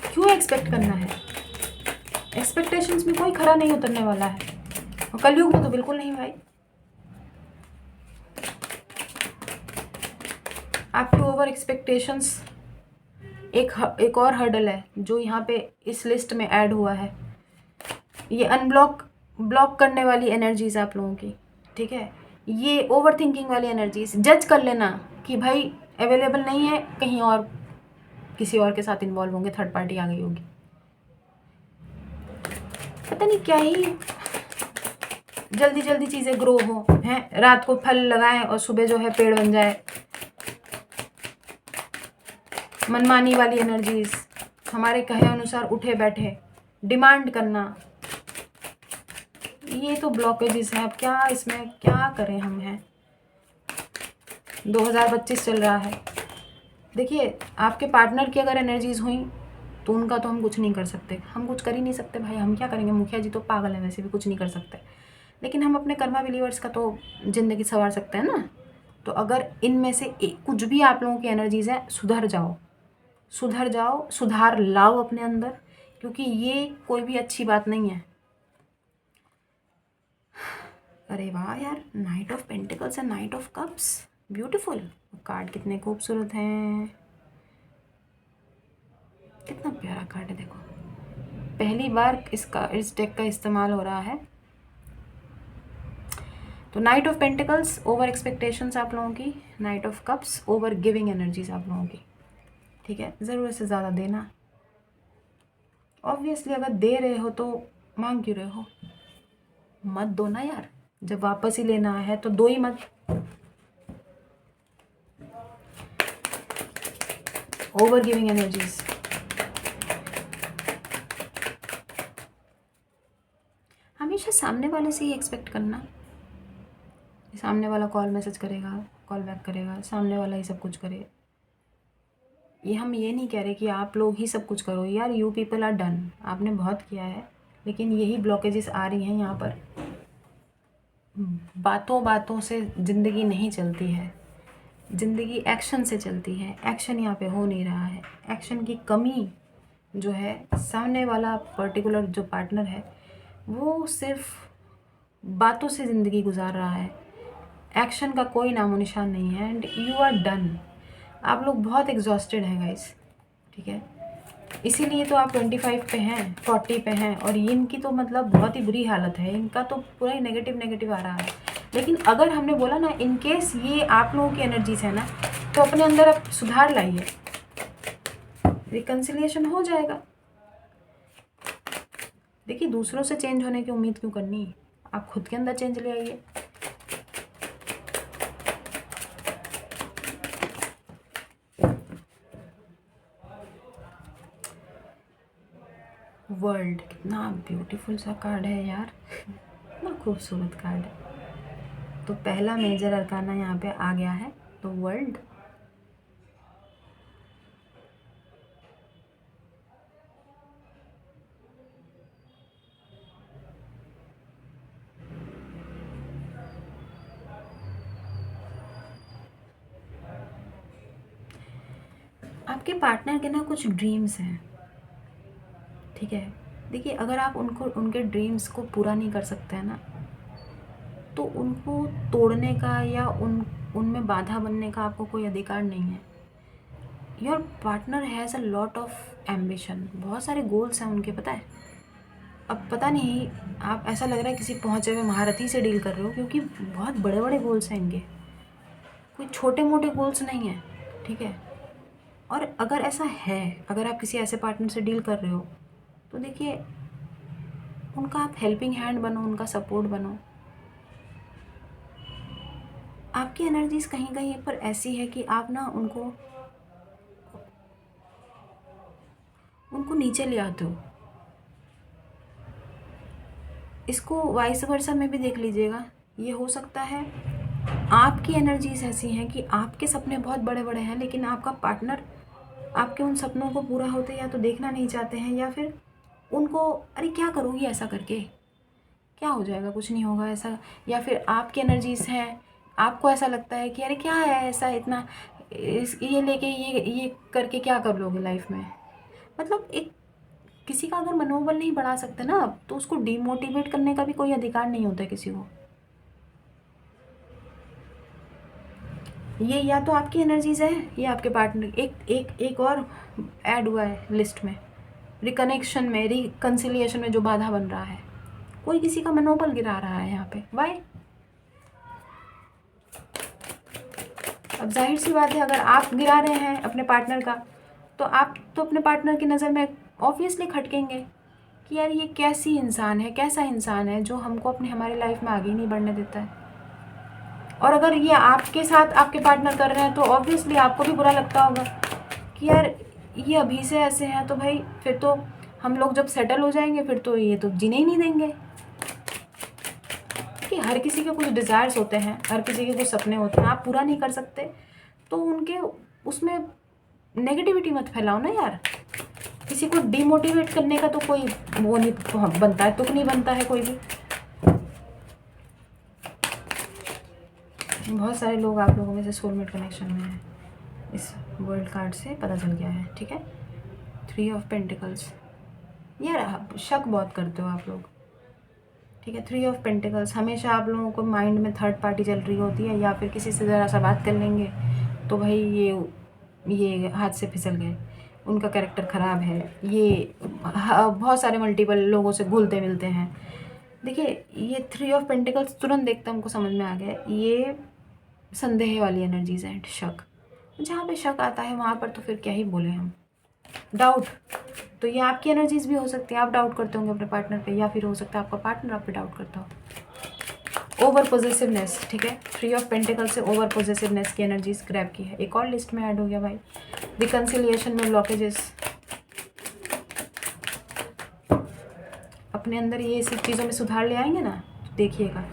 क्यों एक्सपेक्ट करना है? एक्सपेक्टेशंस में कोई खरा नहीं उतरने वाला है, और कलयुग में तो बिल्कुल नहीं भाई। आपके ओवर एक्सपेक्टेशंस एक और हर्डल है जो यहाँ पे इस लिस्ट में ऐड हुआ है। ये ब्लॉक करने वाली एनर्जीज आप लोगों की, ठीक है। ये ओवर थिंकिंग वाली एनर्जीज, जज कर लेना कि भाई अवेलेबल नहीं है, कहीं और किसी और के साथ इन्वॉल्व होंगे, थर्ड पार्टी आ गई होगी, पता नहीं क्या ही जल्दी जल्दी चीज़ें ग्रो हो हैं, रात को फल लगाएं और सुबह जो है पेड़ बन जाए। मनमानी वाली एनर्जीज, हमारे कहे अनुसार उठे बैठे, डिमांड करना, ये तो ब्लॉकेजेस हैं। अब क्या इसमें क्या करें हम? हैं 2025 चल रहा है। देखिए आपके पार्टनर की अगर एनर्जीज हुई तो उनका तो हम कुछ नहीं कर सकते, हम कुछ कर ही नहीं सकते भाई, हम क्या करेंगे? मुखिया जी तो पागल है, वैसे भी कुछ नहीं कर सकते। लेकिन हम अपने कर्मा बिलीवर्स का तो ज़िंदगी संवार सकते हैं ना। तो अगर इनमें से कुछ भी आप लोगों की एनर्जीज है, सुधर जाओ, सुधर जाओ, सुधार लाओ अपने अंदर, क्योंकि ये कोई भी अच्छी बात नहीं है। अरे वाह यार, night of pentacles and night of cups, beautiful card, कितने खूबसूरत हैं, कितना प्यारा कार्ड है देखो। पहली बार इस डेक का इस्तेमाल हो रहा है। तो night of pentacles over expectations आप लोगों की, night of cups over giving energies आप लोगों की, ठीक है। ज़रूरत से ज़्यादा देना, ऑब्वियसली अगर दे रहे हो तो मांग क्यों रहे हो? मत दो ना यार, जब वापस ही लेना है तो दो ही मत। ओवर गिविंग एनर्जीज, हमेशा सामने वाले से ही एक्सपेक्ट करना, सामने वाला कॉल मैसेज करेगा, कॉल बैक करेगा, सामने वाला ही सब कुछ करे। ये हम ये नहीं कह रहे कि आप लोग ही सब कुछ करो यार, यू पीपल आर डन, आपने बहुत किया है, लेकिन यही ब्लॉकेजेस आ रही हैं यहाँ पर। बातों बातों से ज़िंदगी नहीं चलती है, ज़िंदगी एक्शन से चलती है। एक्शन यहाँ पे हो नहीं रहा है, एक्शन की कमी जो है, सामने वाला पर्टिकुलर जो पार्टनर है वो सिर्फ बातों से ज़िंदगी गुजार रहा है, एक्शन का कोई नामो निशान नहीं है। एंड यू आर डन, आप लोग बहुत एग्जॉस्टेड हैं गाइस, ठीक है। इसीलिए तो आप 25 पे हैं, 40 पे हैं, और इनकी तो मतलब बहुत ही बुरी हालत है, इनका तो पूरा ही नेगेटिव आ रहा है। लेकिन अगर हमने बोला ना, इन केस ये आप लोगों की एनर्जीज है ना, तो अपने अंदर आप सुधार लाइए, रिकन्सिलिएशन हो जाएगा। देखिए दूसरों से चेंज होने की उम्मीद क्यों करनी? आप खुद के अंदर चेंज ले आइए। वर्ल्ड, कितना ब्यूटीफुल सा कार्ड है यार, कितना खूबसूरत कार्ड है। तो पहला मेजर अरकाना यहाँ पे आ गया है, तो वर्ल्ड। आपके पार्टनर के ना कुछ ड्रीम्स हैं, ठीक है। देखिए, अगर आप उनको उनके ड्रीम्स को पूरा नहीं कर सकते हैं ना, तो उनको तोड़ने का या उनमें बाधा बनने का आपको कोई अधिकार नहीं है। Your partner has a lot of ambition, बहुत सारे गोल्स हैं उनके, पता है। अब पता नहीं, आप ऐसा लग रहा है किसी पहुँचे हुए महारथी से डील कर रहे हो, क्योंकि बहुत बड़े बड़े गोल्स हैं इनके, कोई छोटे मोटे गोल्स नहीं हैं, ठीक है। और अगर ऐसा है, अगर आप किसी ऐसे पार्टनर से डील कर रहे हो, तो देखिए, उनका आप हेल्पिंग हैंड बनो, उनका सपोर्ट बनो। आपकी एनर्जीज कहीं कहीं पर ऐसी है कि आप ना उनको नीचे ले आते हो। इसको वाइस वर्सा में भी देख लीजिएगा। ये हो सकता है आपकी एनर्जीज ऐसी हैं कि आपके सपने बहुत बड़े बड़े हैं, लेकिन आपका पार्टनर आपके उन सपनों को पूरा होते या तो देखना नहीं चाहते हैं, या फिर उनको, अरे क्या करोगी ऐसा करके, क्या हो जाएगा, कुछ नहीं होगा ऐसा। या फिर आपकी एनर्जीज हैं, आपको ऐसा लगता है कि अरे क्या है ऐसा, इतना ये लेके ये करके क्या कर लोगे लाइफ में। मतलब एक किसी का अगर मनोबल नहीं बढ़ा सकते ना आप, तो उसको डिमोटिवेट करने का भी कोई अधिकार नहीं होता है किसी को। ये या तो आपकी एनर्जीज है, ये आपके पार्टनर। एक और ऐड हुआ है लिस्ट में, रिकनेक्शन में, रिकन्सिलिएशन में जो बाधा बन रहा है, कोई किसी का मनोबल गिरा रहा है यहाँ पे। वाई? अब जाहिर सी बात है, अगर आप गिरा रहे हैं अपने पार्टनर का, तो आप तो अपने पार्टनर की नज़र में ऑब्वियसली खटकेंगे कि यार ये कैसी इंसान है, कैसा इंसान है जो हमको अपनी हमारी लाइफ में आगे नहीं बढ़ने देता है। और अगर ये आपके साथ आपके पार्टनर कर रहे हैं, तो ऑब्वियसली आपको भी बुरा लगता होगा कि यार ये अभी से ऐसे हैं, तो भाई फिर तो हम लोग जब सेटल हो जाएंगे, फिर तो ये तो जीने ही नहीं देंगे। कि हर किसी के कुछ डिज़ायर्स होते हैं, हर किसी के कुछ सपने होते हैं, आप पूरा नहीं कर सकते तो उनके उसमें नेगेटिविटी मत फैलाओ ना यार। किसी को डिमोटिवेट करने का तो कोई वो नहीं बनता है, तुक नहीं बनता है कोई भी। बहुत सारे लोग आप लोगों में से सोलमेट कनेक्शन में हैं, इस वर्ल्ड कार्ड से पता चल गया है, ठीक है। 3 ऑफ पेंटिकल्स, यार शक बहुत करते हो आप लोग, ठीक है। 3 ऑफ पेंटिकल्स, हमेशा आप लोगों को माइंड में थर्ड पार्टी चल रही होती है, या फिर किसी से ज़रा सा बात कर लेंगे तो भाई ये हाथ से फिसल गए, उनका कैरेक्टर ख़राब है, ये बहुत सारे मल्टीपल लोगों से घुलते मिलते हैं। देखिए, ये 3 ऑफ पेंटिकल्स तुरंत देखते हमको समझ में आ गया, ये संदेह वाली एनर्जीज हैं, शक। जहाँ पे शक आता है वहाँ पर तो फिर क्या ही बोले हम। डाउट, तो ये आपकी एनर्जीज भी हो सकती है, आप डाउट करते होंगे अपने पार्टनर पे, या फिर हो सकता है आपका पार्टनर आप पे डाउट करता हो। ओवर पॉजिटिवनेस, ठीक है। 3 ऑफ पेंटिकल से ओवर पॉजिटिवनेस की एनर्जीज ग्रैब की है, एक और लिस्ट में ऐड हो गया भाई। रिकन्सिलिएशन में ब्लॉकेजेस, अपने अंदर ये सब चीज़ों में सुधार ले आएंगे ना, तो देखिएगा।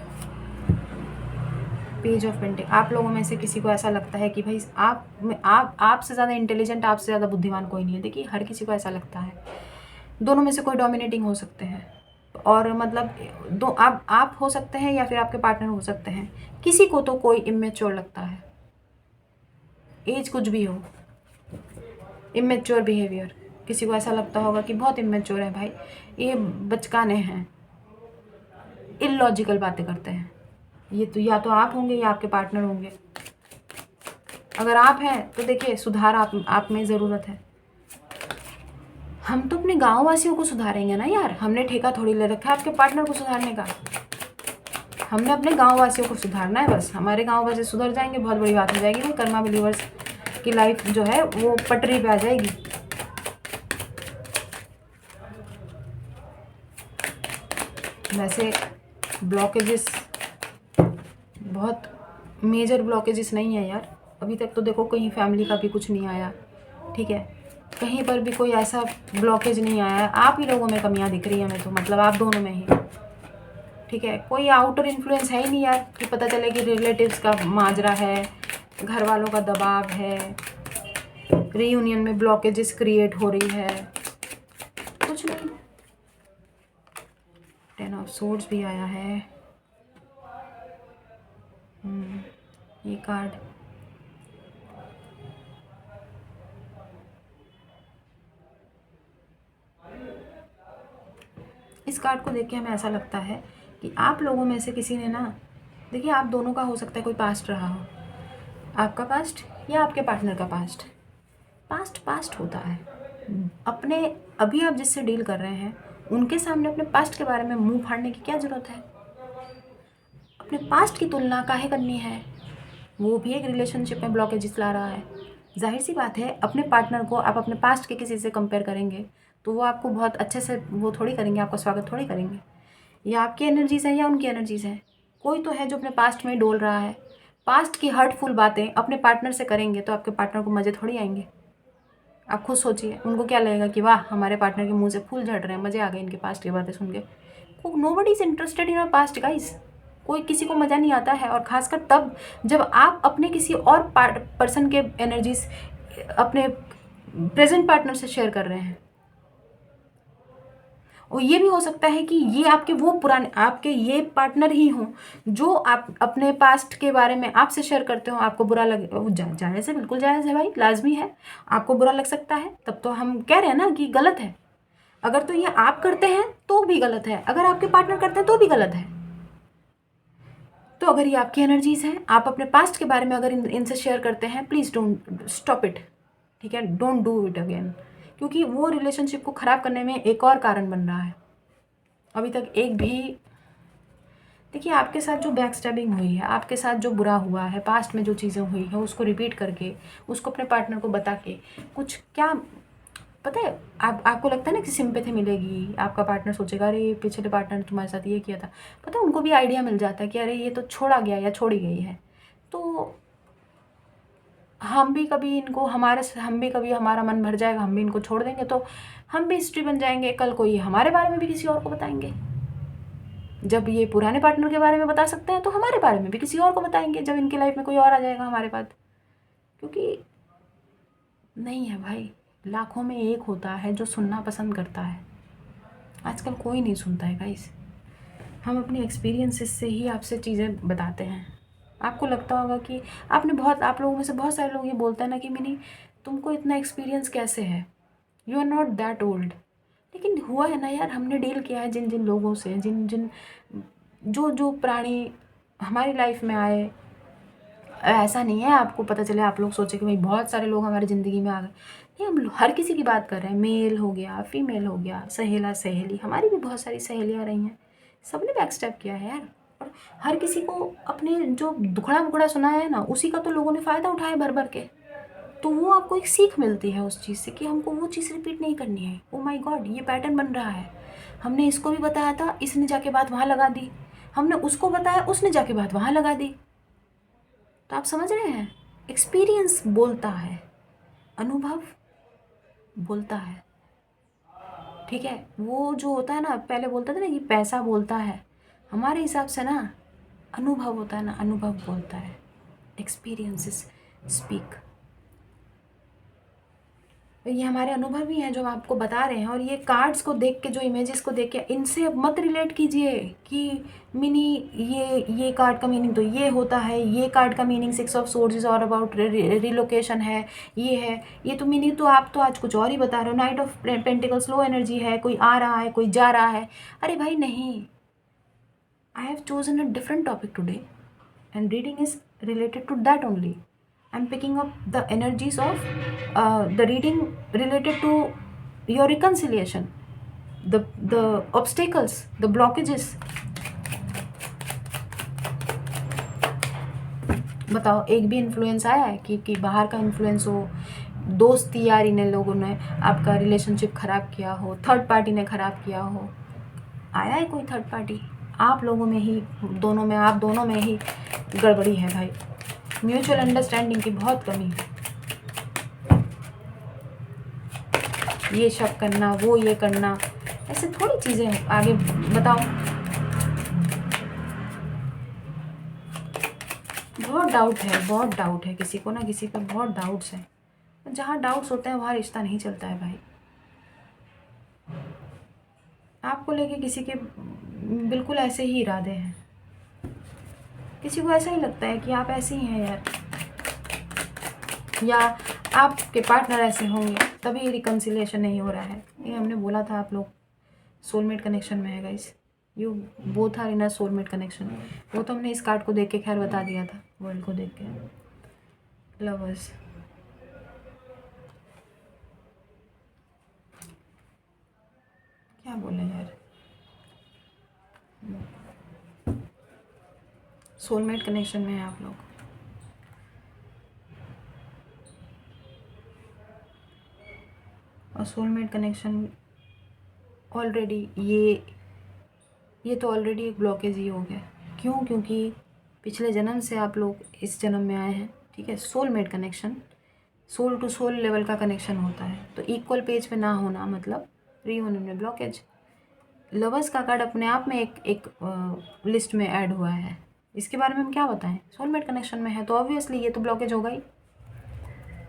पेज ऑफ पेंटिकल, आप लोगों में से किसी को ऐसा लगता है कि भाई आपसे ज़्यादा इंटेलिजेंट, आपसे ज़्यादा बुद्धिमान कोई नहीं है। देखिए, हर किसी को ऐसा लगता है, दोनों में से कोई डोमिनेटिंग हो सकते हैं, और मतलब दो आप हो सकते हैं या फिर आपके पार्टनर हो सकते हैं। किसी को तो कोई इमेच्योर लगता है, एज कुछ भी हो, इमेच्योर बिहेवियर, किसी को ऐसा लगता होगा कि बहुत इमेच्योर है भाई, ये बचकाने हैं, इलॉजिकल बातें करते हैं। ये तो या तो आप होंगे या आपके पार्टनर होंगे। अगर आप हैं तो देखिए, सुधार आप में ज़रूरत है। हम तो अपने गाँव वासियों को सुधारेंगे ना यार, हमने ठेका थोड़ी ले रखा है आपके पार्टनर को सुधारने का। हमने अपने गाँव वासियों को सुधारना है बस, हमारे गाँव वासी सुधर जाएंगे, बहुत बड़ी बात हो जाएगी भाई, कर्मा बिलीवर्स की लाइफ जो है वो पटरी पे आ जाएगी। वैसे ब्लॉकेजेस बहुत मेजर ब्लॉकेजेस नहीं है यार। अभी तक तो देखो कहीं फैमिली का भी कुछ नहीं आया, ठीक है, कहीं पर भी कोई ऐसा ब्लॉकेज नहीं आया है। आप ही लोगों में कमियां दिख रही है हमें तो, मतलब आप दोनों में ही, ठीक है। कोई आउटर इन्फ्लुएंस है ही नहीं यार कि पता चले कि रिलेटिव्स का माजरा है, घर वालों का दबाव है, रीयूनियन में ब्लॉकेजेस क्रिएट हो रही है, कुछ नहीं। 10 ऑफ सोर्ड्स भी आया है। ये कार्ड इस कार्ड को देख के हमें ऐसा लगता है कि आप लोगों में से किसी ने ना, देखिए आप दोनों का हो सकता है कोई पास्ट रहा हो, आपका पास्ट या आपके पार्टनर का पास्ट। पास्ट पास्ट होता है। अपने अभी आप जिससे डील कर रहे हैं उनके सामने अपने पास्ट के बारे में मुंह फाड़ने की क्या ज़रूरत है? अपने पास्ट की तुलना काहे करनी है? वो भी एक रिलेशनशिप में ब्लॉकेजेस ला रहा है। जाहिर सी बात है, अपने पार्टनर को आप अपने पास्ट के किसी से कंपेयर करेंगे तो वो आपको बहुत अच्छे से वो थोड़ी करेंगे, आपका स्वागत थोड़ी करेंगे। या आपकी एनर्जीज़ हैं या उनकी एनर्जीज़ हैं, कोई तो है जो अपने पास्ट में डोल रहा है। पास्ट की हर्टफुल बातें अपने पार्टनर से करेंगे तो आपके पार्टनर को मज़े थोड़ी आएंगे। आप खुद सोचिए, उनको क्या लगेगा कि वाह हमारे पार्टनर के मुंह से फूल झड़ रहे हैं, मज़े आ गए इनके पास्ट की बातें सुन के। Nobody is interested in your past guys. कोई किसी को मज़ा नहीं आता है, और ख़ासकर तब जब आप अपने किसी और पर्सन के एनर्जीज अपने प्रेजेंट पार्टनर से शेयर कर रहे हैं। और ये भी हो सकता है कि ये आपके वो पुराने आपके ये पार्टनर ही हों जो आप अपने पास्ट के बारे में आपसे शेयर करते हो। आपको बुरा लगे, जायज़ है, बिल्कुल जायज़ है भाई, लाजमी है, आपको बुरा लग सकता है। तब तो हम कह रहे हैं ना कि गलत है। अगर तो ये आप करते हैं तो भी गलत है, अगर आपके पार्टनर करते हैं तो भी गलत है। तो अगर ये आपकी एनर्जीज़ हैं, आप अपने पास्ट के बारे में अगर इनसे शेयर करते हैं, प्लीज़ डोंट स्टॉप इट, ठीक है, डोंट डू इट अगेन, क्योंकि वो रिलेशनशिप को ख़राब करने में एक और कारण बन रहा है। अभी तक एक भी, देखिए आपके साथ जो बैक स्टैबिंग हुई है, आपके साथ जो बुरा हुआ है, पास्ट में जो चीज़ें हुई हैं उसको रिपीट करके, उसको अपने पार्टनर को बता के कुछ क्या पता है, आपको लगता है ना कि सिंपैथी मिलेगी, आपका पार्टनर सोचेगा अरे पिछले पार्टनर ने तुम्हारे साथ ये किया था। पता है उनको भी आइडिया मिल जाता है कि अरे ये तो छोड़ा गया या छोड़ी गई है, तो हम भी कभी हमारा मन भर जाएगा, हम भी इनको छोड़ देंगे, तो हम भी हिस्ट्री बन जाएंगे। कल को ये हमारे बारे में भी किसी और को बताएंगे। जब ये पुराने पार्टनर के बारे में बता सकते हैं तो हमारे बारे में भी किसी और को बताएंगे, जब इनकी लाइफ में कोई और आ जाएगा हमारे पास। क्योंकि नहीं है भाई, लाखों में एक होता है जो सुनना पसंद करता है। आजकल कोई नहीं सुनता है गाइस। हम अपनी एक्सपीरियंसेस से ही आपसे चीज़ें बताते हैं। आपको लगता होगा कि आप लोगों में से बहुत सारे लोग ये बोलते हैं ना कि मिनी तुमको इतना एक्सपीरियंस कैसे है, you are not that old. लेकिन हुआ है ना यार, हमने डील किया है जिन जिन लोगों से, जिन जिन जो जो प्राणी हमारी लाइफ में आए। ऐसा नहीं है आपको पता चले आप लोग सोचे कि भाई बहुत सारे लोग हमारी ज़िंदगी में आ गए, नहीं, हम हर किसी की बात कर रहे हैं। मेल हो गया, फीमेल हो गया, सहेला सहेली, हमारी भी बहुत सारी सहेलियाँ रही हैं, सबने बैक स्टेप किया है यार। और हर किसी को अपने जो दुखड़ा मुखड़ा सुनाया है ना, उसी का तो लोगों ने फ़ायदा उठाया भर भर के। तो वो आपको एक सीख मिलती है उस चीज़ से कि हमको वो चीज़ रिपीट नहीं करनी है। ओ माय गॉड, ये पैटर्न बन रहा है, हमने इसको भी बताया था, इसने जाके बात वहाँ लगा दी, हमने उसको बताया, उसने जाके बात वहाँ लगा दी। तो आप समझ रहे हैं, एक्सपीरियंस बोलता है, अनुभव बोलता है, ठीक है। वो जो होता है ना, पहले बोलता था ना कि पैसा बोलता है, हमारे हिसाब से ना अनुभव होता है ना, अनुभव बोलता है, एक्सपीरियंसेस स्पीक। ये हमारे अनुभव ही हैं जो हम आपको बता रहे हैं। और ये कार्ड्स को देख के, जो इमेजेस को देख के, इनसे मत रिलेट कीजिए कि मिनी ये कार्ड का मीनिंग तो ये होता है, ये कार्ड का meaning 6 of swords is all about relocation है, ये है, ये तो मीनिंग तो आप तो आज कुछ और ही बता रहे हो। Night of pentacles low energy है, कोई आ रहा है, कोई जा रहा है। अरे भाई नहीं, I have chosen a different topic today and reading is related to that only. I'm picking up the energies of the reading related to your reconciliation, the obstacles, the blockages. बताओ, एक भी इन्फ्लुएंस आया है कि बाहर का influence हो, दोस्ती यारी ने लोगों ने आपका रिलेशनशिप ख़राब किया हो, थर्ड पार्टी ने ख़राब किया हो? आया है कोई थर्ड पार्टी? आप लोगों में ही, दोनों में, आप दोनों में ही गड़बड़ी है भाई। म्यूचुअल अंडरस्टैंडिंग की बहुत कमी है। ये शक करना, वो ये करना, ऐसे थोड़ी चीज़ें हैं। आगे बताओ। बहुत डाउट है, बहुत डाउट है, किसी को ना किसी पे बहुत डाउट्स हैं। जहाँ डाउट्स होते हैं वहाँ रिश्ता नहीं चलता है भाई। आपको लेके किसी के बिल्कुल ऐसे ही इरादे हैं, किसी को ऐसा ही लगता है कि आप ऐसे ही हैं यार, या आपके पार्टनर ऐसे होंगे, तभी रिकन्सिलिएशन नहीं हो रहा है। ये हमने बोला था आप लोग सोलमेट कनेक्शन में है guys, you both are in a soulmate connection. वो तो हमने इस कार्ड को देख के खैर बता दिया था, वर्ल्ड को देख के। लवर्स, क्या बोले यार, सोलमेट कनेक्शन में है आप लोग। और सोलमेट कनेक्शन ऑलरेडी ये तो ऑलरेडी एक ब्लॉकेज ही हो गया। क्यों? क्योंकि पिछले जन्म से आप लोग इस जन्म में आए हैं, ठीक है। Soulmate connection soul to soul level का कनेक्शन होता है, तो इक्वल पेज पे ना होना मतलब रीयूनियन में ब्लॉकेज। लवर्स का कार्ड अपने आप में एक लिस्ट में ऐड हुआ है, इसके बारे में हम क्या बताएं। सोलमेट कनेक्शन में है तो ऑब्वियसली ये तो ब्लॉकेज होगा ही,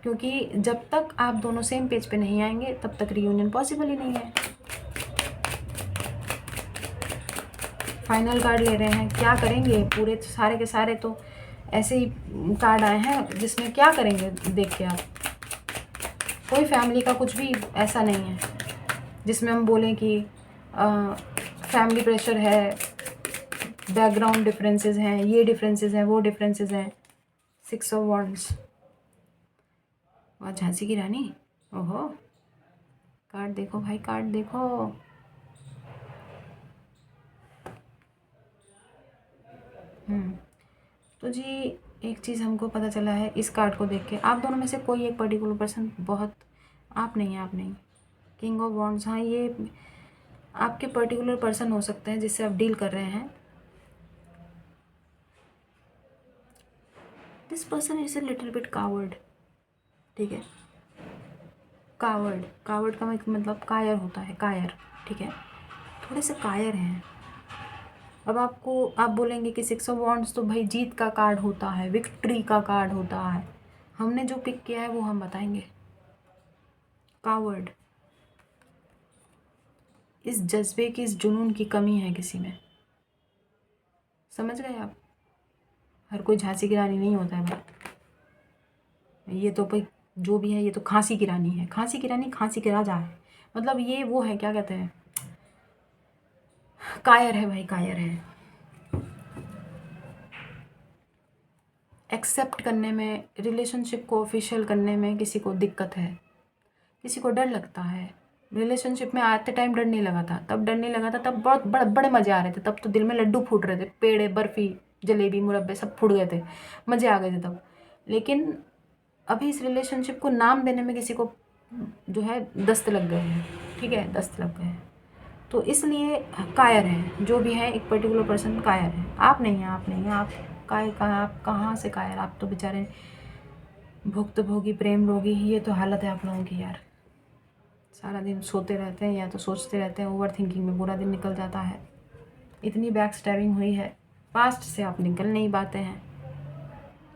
क्योंकि जब तक आप दोनों सेम पेज पे नहीं आएंगे तब तक रीयूनियन पॉसिबल ही नहीं है। फाइनल कार्ड ले रहे हैं, क्या करेंगे? पूरे सारे के सारे तो ऐसे ही कार्ड आए हैं जिसमें क्या करेंगे देख के आप। कोई फैमिली का कुछ भी ऐसा नहीं है जिसमें हम बोलें कि फैमिली प्रेशर है, बैकग्राउंड डिफरेंसेस हैं, ये डिफरेंसेस हैं, वो डिफरेंसेस हैं। 6 ऑफ वॉन्ड्स, और झांसी की रानी। ओहो, कार्ड देखो भाई, कार्ड देखो। तो जी एक चीज़ हमको पता चला है इस कार्ड को देख के, आप दोनों में से कोई एक पर्टिकुलर पर्सन बहुत, आप नहीं, किंग ऑफ वॉन्ड्स, हाँ ये आपके पर्टिकुलर पर्सन हो सकते हैं जिससे आप डील कर रहे हैं। This person is a little bit coward, ठीक है। कावर्ड, कावर्ड का मतलब कायर होता है, कायर, ठीक है। थोड़े से कायर हैं। अब आप बोलेंगे कि 6 ऑफ वॉन्ड्स तो भाई जीत का कार्ड होता है, विक्ट्री का कार्ड होता है। हमने जो पिक किया है वो हम बताएंगे। कावर्ड, इस जज्बे की, इस जुनून की कमी है किसी में, समझ गए आप। हर कोई झांसी की रानी नहीं होता है भाई। ये तो भाई जो भी है ये तो खांसी की रानी है, खांसी की रानी, खांसी के राजा है। मतलब ये वो है, क्या कहते हैं, कायर है भाई, कायर है। एक्सेप्ट करने में, रिलेशनशिप को ऑफिशियल करने में किसी को दिक्कत है, किसी को डर लगता है। रिलेशनशिप में आते टाइम डर नहीं लगा था, तब डर नहीं लगा था, तब बहुत बड़े बड़े मज़े आ रहे थे, तब तो दिल में लड्डू फूट रहे थे, पेड़े, बर्फ़ी, जलेबी, मुरब्बे सब फूट गए थे, मज़े आ गए थे तब। लेकिन अभी इस रिलेशनशिप को नाम देने में किसी को जो है दस्त लग गए हैं, ठीक है, दस्त लग गए हैं। तो इसलिए कायर है, जो भी है एक पर्टिकुलर पर्सन कायर है। आप नहीं हैं, आप नहीं हैं, आप आप कहाँ से कायर, आप तो बेचारे भुक्तभोगी, प्रेम रोगी, ये तो हालत है आप लोगों की यार। सारा दिन सोते रहते हैं या तो सोचते रहते हैं, ओवर थिंकिंग में पूरा दिन निकल जाता है। इतनी बैक स्टैबिंग हुई है, पास्ट से आप निकल नहीं पाते हैं।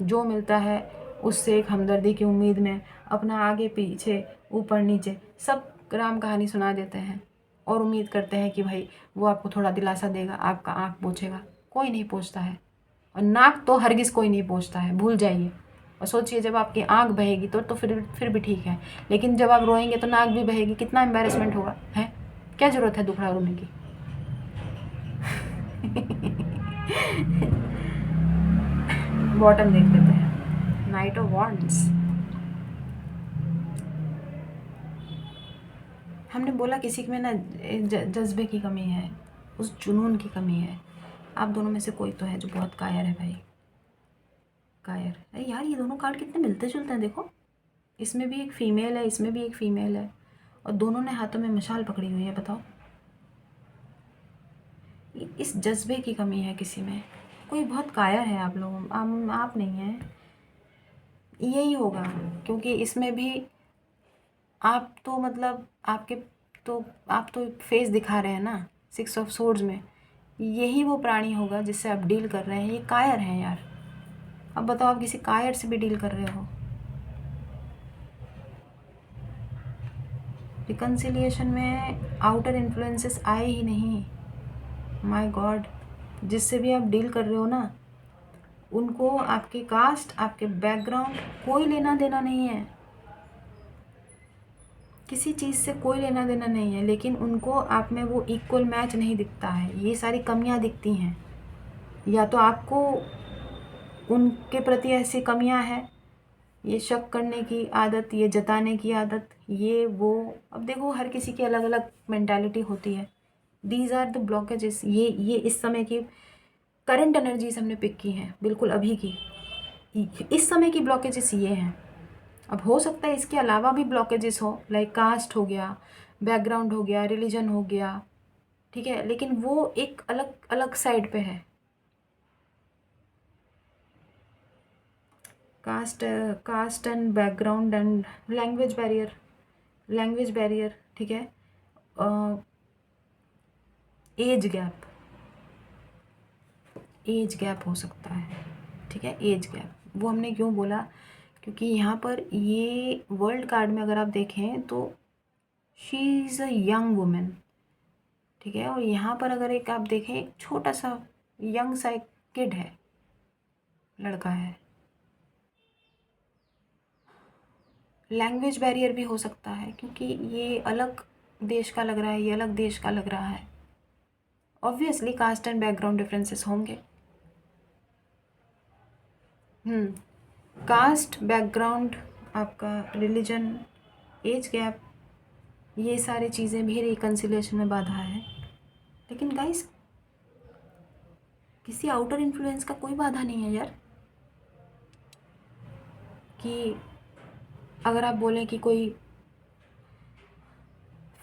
जो मिलता है उससे एक हमदर्दी की उम्मीद में अपना आगे पीछे, ऊपर नीचे सब राम कहानी सुना देते हैं और उम्मीद करते हैं कि भाई वो आपको थोड़ा दिलासा देगा, आपका आँख पोंछेगा। कोई नहीं पोंछता है, और नाक तो हरगिज़ कोई नहीं पोंछता है, भूल जाइए। और सोचिए जब आपकी आँख बहेगी तो फिर भी ठीक है, लेकिन जब आप रोएंगे तो नाक भी बहेगी, कितना एम्बैरेसमेंट होगा, है क्या ज़रूरत है दुखड़ा रोने की। बॉटम देख लेते हैं, नाइट ऑफ वॉन्ड्स। हमने बोला किसी में ना जज्बे की कमी है, उस जुनून की कमी है। आप दोनों में से कोई तो है जो बहुत कायर है भाई, कायर। अरे यार ये दोनों कार्ड कितने मिलते जुलते हैं, देखो इसमें भी एक फ़ीमेल है, इसमें भी एक फ़ीमेल है, और दोनों ने हाथों में मशाल पकड़ी हुई है। बताओ इस जज्बे की कमी है किसी में। कोई बहुत कायर है आप लोग, आप नहीं हैं, यही होगा। क्योंकि इसमें भी आप तो मतलब तो आप तो फेस दिखा रहे हैं ना 6 ऑफ सोर्ड्स में। यही वो प्राणी होगा जिससे आप डील कर रहे हैं। ये कायर हैं यार। अब बताओ, आप किसी कायर से भी डील कर रहे हो। रिकन्सिलिएशन में आउटर इन्फ्लुएंसेस आए ही नहीं। माय गॉड, जिससे भी आप डील कर रहे हो ना, उनको आपके कास्ट, आपके बैकग्राउंड कोई लेना देना नहीं है, किसी चीज़ से कोई लेना देना नहीं है, लेकिन उनको आप में वो इक्वल मैच नहीं दिखता है। ये सारी कमियां दिखती हैं। या तो आपको उनके प्रति ऐसी कमियां हैं, ये शक करने की आदत, ये जताने की आदत, ये वो। अब देखो, हर किसी की अलग अलग मेंटालिटी होती है। These are the blockages. ये इस समय की करंट एनर्जीज हमने पिक की हैं, बिल्कुल अभी की इस समय की ब्लॉकेजेस ये हैं। अब हो सकता है इसके अलावा भी ब्लॉकेजेस हो, लाइक कास्ट हो गया, बैकग्राउंड हो गया, रिलीजन हो गया, ठीक है, लेकिन वो एक अलग अलग साइड पे है। Caste and background and language barrier, ठीक है, एज गैप हो सकता है, ठीक है, एज गैप। वो हमने क्यों बोला, क्योंकि यहाँ पर ये वर्ल्ड कार्ड में अगर आप देखें तो she is a young women, ठीक है, और यहाँ पर अगर एक आप देखें, एक छोटा सा यंग सा एक किड है, लड़का है। लैंग्वेज बैरियर भी हो सकता है, क्योंकि ये अलग देश का लग रहा है, ये अलग देश का लग रहा है। Obviously caste and background differences होंगे। कास्ट, बैकग्राउंड, आपका रिलीजन, एज गैप, ये सारी चीज़ें भी रिकन्सिलिएशन में बाधा है। लेकिन गाइस, किसी आउटर इन्फ्लुएंस का कोई बाधा नहीं है यार। कि अगर आप बोलें कि कोई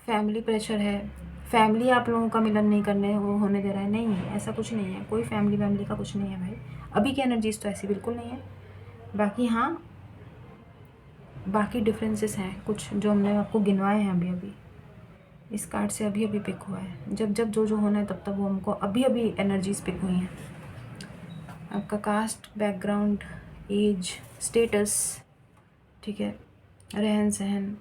फैमिली प्रेशर है, फैमिली आप लोगों का मिलन नहीं करने वो होने दे रहा है, नहीं है, ऐसा कुछ नहीं है। कोई फैमिली का कुछ नहीं है भाई। अभी की एनर्जीज तो ऐसी बिल्कुल नहीं है। बाकी हाँ, बाकी डिफरेंसेस हैं कुछ जो हमने आपको गिनवाए हैं अभी अभी इस कार्ड से अभी अभी पिक हुआ है। जब जब जो जो होना है तब तब वो हमको अभी अभी एनर्जीज पिक हुई हैं। आपका कास्ट, बैकग्राउंड, एज, स्टेटस, ठीक है, रहन सहन,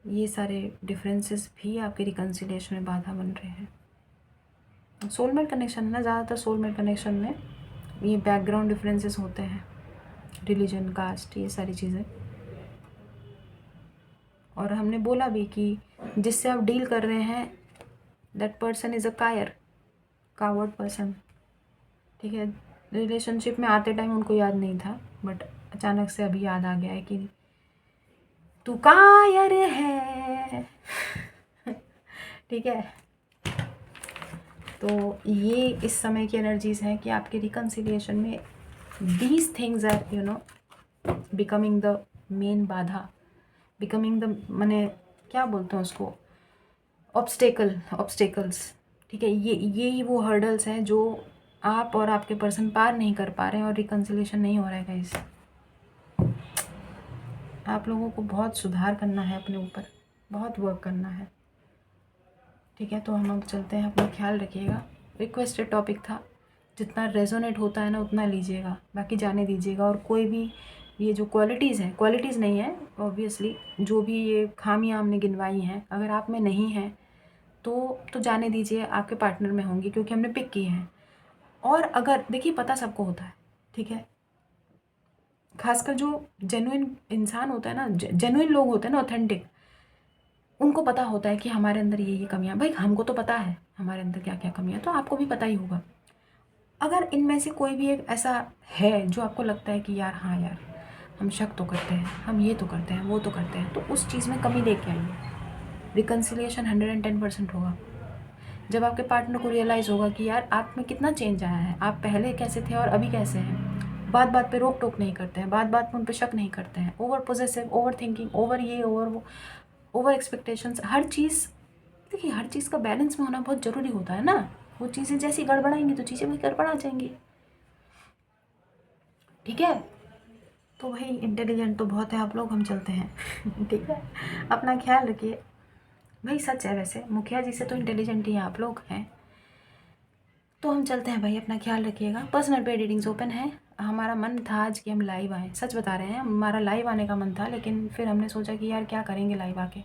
ये सारे डिफरेंसेस भी आपके रिकन्सिलिएशन में बाधा बन रहे हैं। सोलमेट कनेक्शन है ना, ज़्यादातर सोलमेट कनेक्शन में ये बैकग्राउंड डिफरेंसेस होते हैं, रिलीजन, कास्ट, ये सारी चीज़ें। और हमने बोला भी कि जिससे आप डील कर रहे हैं that person is a coward person, ठीक है। रिलेशनशिप में आते टाइम उनको याद नहीं था, बट अचानक से अभी याद आ गया है कि तू कायर है ठीक है। तो ये इस समय की एनर्जीज हैं कि आपके रिकन्सिलिएशन में these things are becoming the main बाधा, बिकमिंग द माने क्या बोलते हैं उसको, ऑब्स्टेकल्स, ठीक है। ये वो हर्डल्स हैं जो आप और आपके पर्सन पार नहीं कर पा रहे हैं और रिकन्सिलिएशन नहीं हो रहा है गाइस। आप लोगों को बहुत सुधार करना है, अपने ऊपर बहुत वर्क करना है, ठीक है। तो हम अब चलते हैं, अपना ख्याल रखिएगा। रिक्वेस्टेड टॉपिक था, जितना रेजोनेट होता है ना उतना लीजिएगा, बाकी जाने दीजिएगा। और कोई भी ये जो क्वालिटीज़ हैं, क्वालिटीज़ नहीं है ऑब्वियसली, जो भी ये खामियां हमने गिनवाई हैं, अगर आप में नहीं हैं तो जाने दीजिए, आपके पार्टनर में होंगी, क्योंकि हमने पिक किए हैं। और अगर देखिए, पता सबको होता है, ठीक है, खासकर जो जेन्युइन इंसान होता है ना, जेन्युइन लोग होते हैं ना, ऑथेंटिक, उनको पता होता है कि हमारे अंदर ये कमियां, भाई हमको तो पता है हमारे अंदर क्या क्या कमियां, तो आपको भी पता ही होगा। अगर इनमें से कोई भी एक ऐसा है जो आपको लगता है कि यार हाँ यार, हम शक तो करते हैं, हम ये तो करते हैं, वो तो करते हैं, तो उस चीज़ में कमी लेके आइए। रिकन्सिलिएशन 110% होगा जब आपके पार्टनर को रियलाइज़ होगा कि यार आप में कितना चेंज आया है, आप पहले कैसे थे और अभी कैसे हैं। बात बात पे रोक टोक नहीं करते हैं, बात बात पे उन पर शक नहीं करते हैं, over possessive, over thinking, over ये, ओवर वो, ओवर एक्सपेक्टेशंस, हर चीज़। देखिए, हर चीज़ का बैलेंस में होना बहुत ज़रूरी होता है ना। वो चीज़ें जैसी गड़बड़ाएंगी तो चीज़ें भी गड़बड़ा जाएंगी, ठीक है। तो भाई इंटेलिजेंट तो बहुत है आप लोग, हम चलते हैं ठीक है, अपना ख्याल रखिए। भाई सच है, वैसे मुखिया जी से तो इंटेलिजेंट ही आप लोग हैं। तो हम चलते हैं भाई, अपना ख्याल रखिएगा। पर्सनल पेड रीडिंग्स ओपन है। हमारा मन था आज कि हम लाइव आएँ, सच बता रहे हैं, हमारा लाइव आने का मन था, लेकिन फिर हमने सोचा कि यार क्या करेंगे लाइव आके,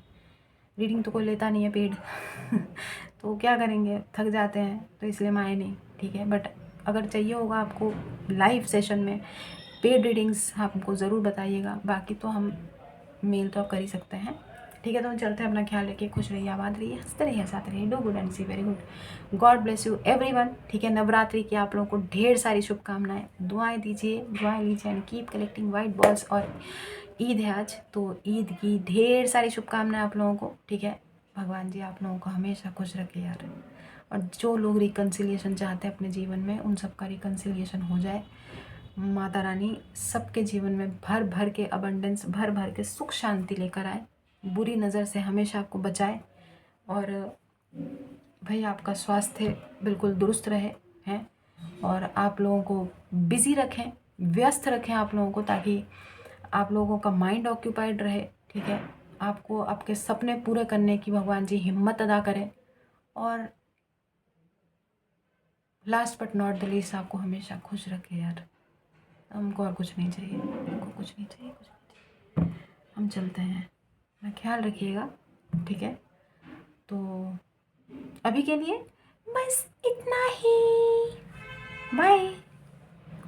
रीडिंग तो कोई लेता नहीं है पेड तो क्या करेंगे, थक जाते हैं, तो इसलिए हम आए नहीं, ठीक है। बट अगर चाहिए होगा आपको लाइव सेशन में पेड रीडिंग्स, आप हमको ज़रूर बताइएगा। बाकी तो हम मेल तो आप कर ही सकते हैं, ठीक है। तो हम चलते हैं, अपना ख्याल रखिए, खुश रहिए, आबाद रहिए, हंसते रहिए, साथ रहिए, do good and see very good. God bless you everyone, ठीक है। नवरात्रि की आप लोगों को ढेर सारी शुभकामनाएं, दुआएं दीजिए, दुआएं लीजिए and keep collecting white balls. और ईद है आज, तो ईद की ढेर सारी शुभकामनाएं आप लोगों को, ठीक है। भगवान जी आप लोगों को हमेशा खुश रखे यार। और जो लोग रिकन्सिलिएशन चाहते हैं अपने जीवन में, उन सबका रिकन्सिलिएशन हो जाए। माता रानी सबके जीवन में भर भर के अबंडेंस, भर भर के सुख शांति लेकर आए, बुरी नज़र से हमेशा आपको बचाए। और भाई आपका स्वास्थ्य बिल्कुल दुरुस्त रहे हैं, और आप लोगों को बिज़ी रखें, व्यस्त रखें आप लोगों को, ताकि आप लोगों का माइंड ऑक्यूपाइड रहे, ठीक है। आपको आपके सपने पूरे करने की भगवान जी हिम्मत अदा करें। और last but not the least, आपको हमेशा खुश रखे यार। हमको और कुछ नहीं चाहिए, हमको कुछ नहीं चाहिए, कुछ नहीं चाहिए। हम चलते हैं, अपना ख्याल रखिएगा, ठीक है। तो अभी के लिए बस इतना ही, बाय।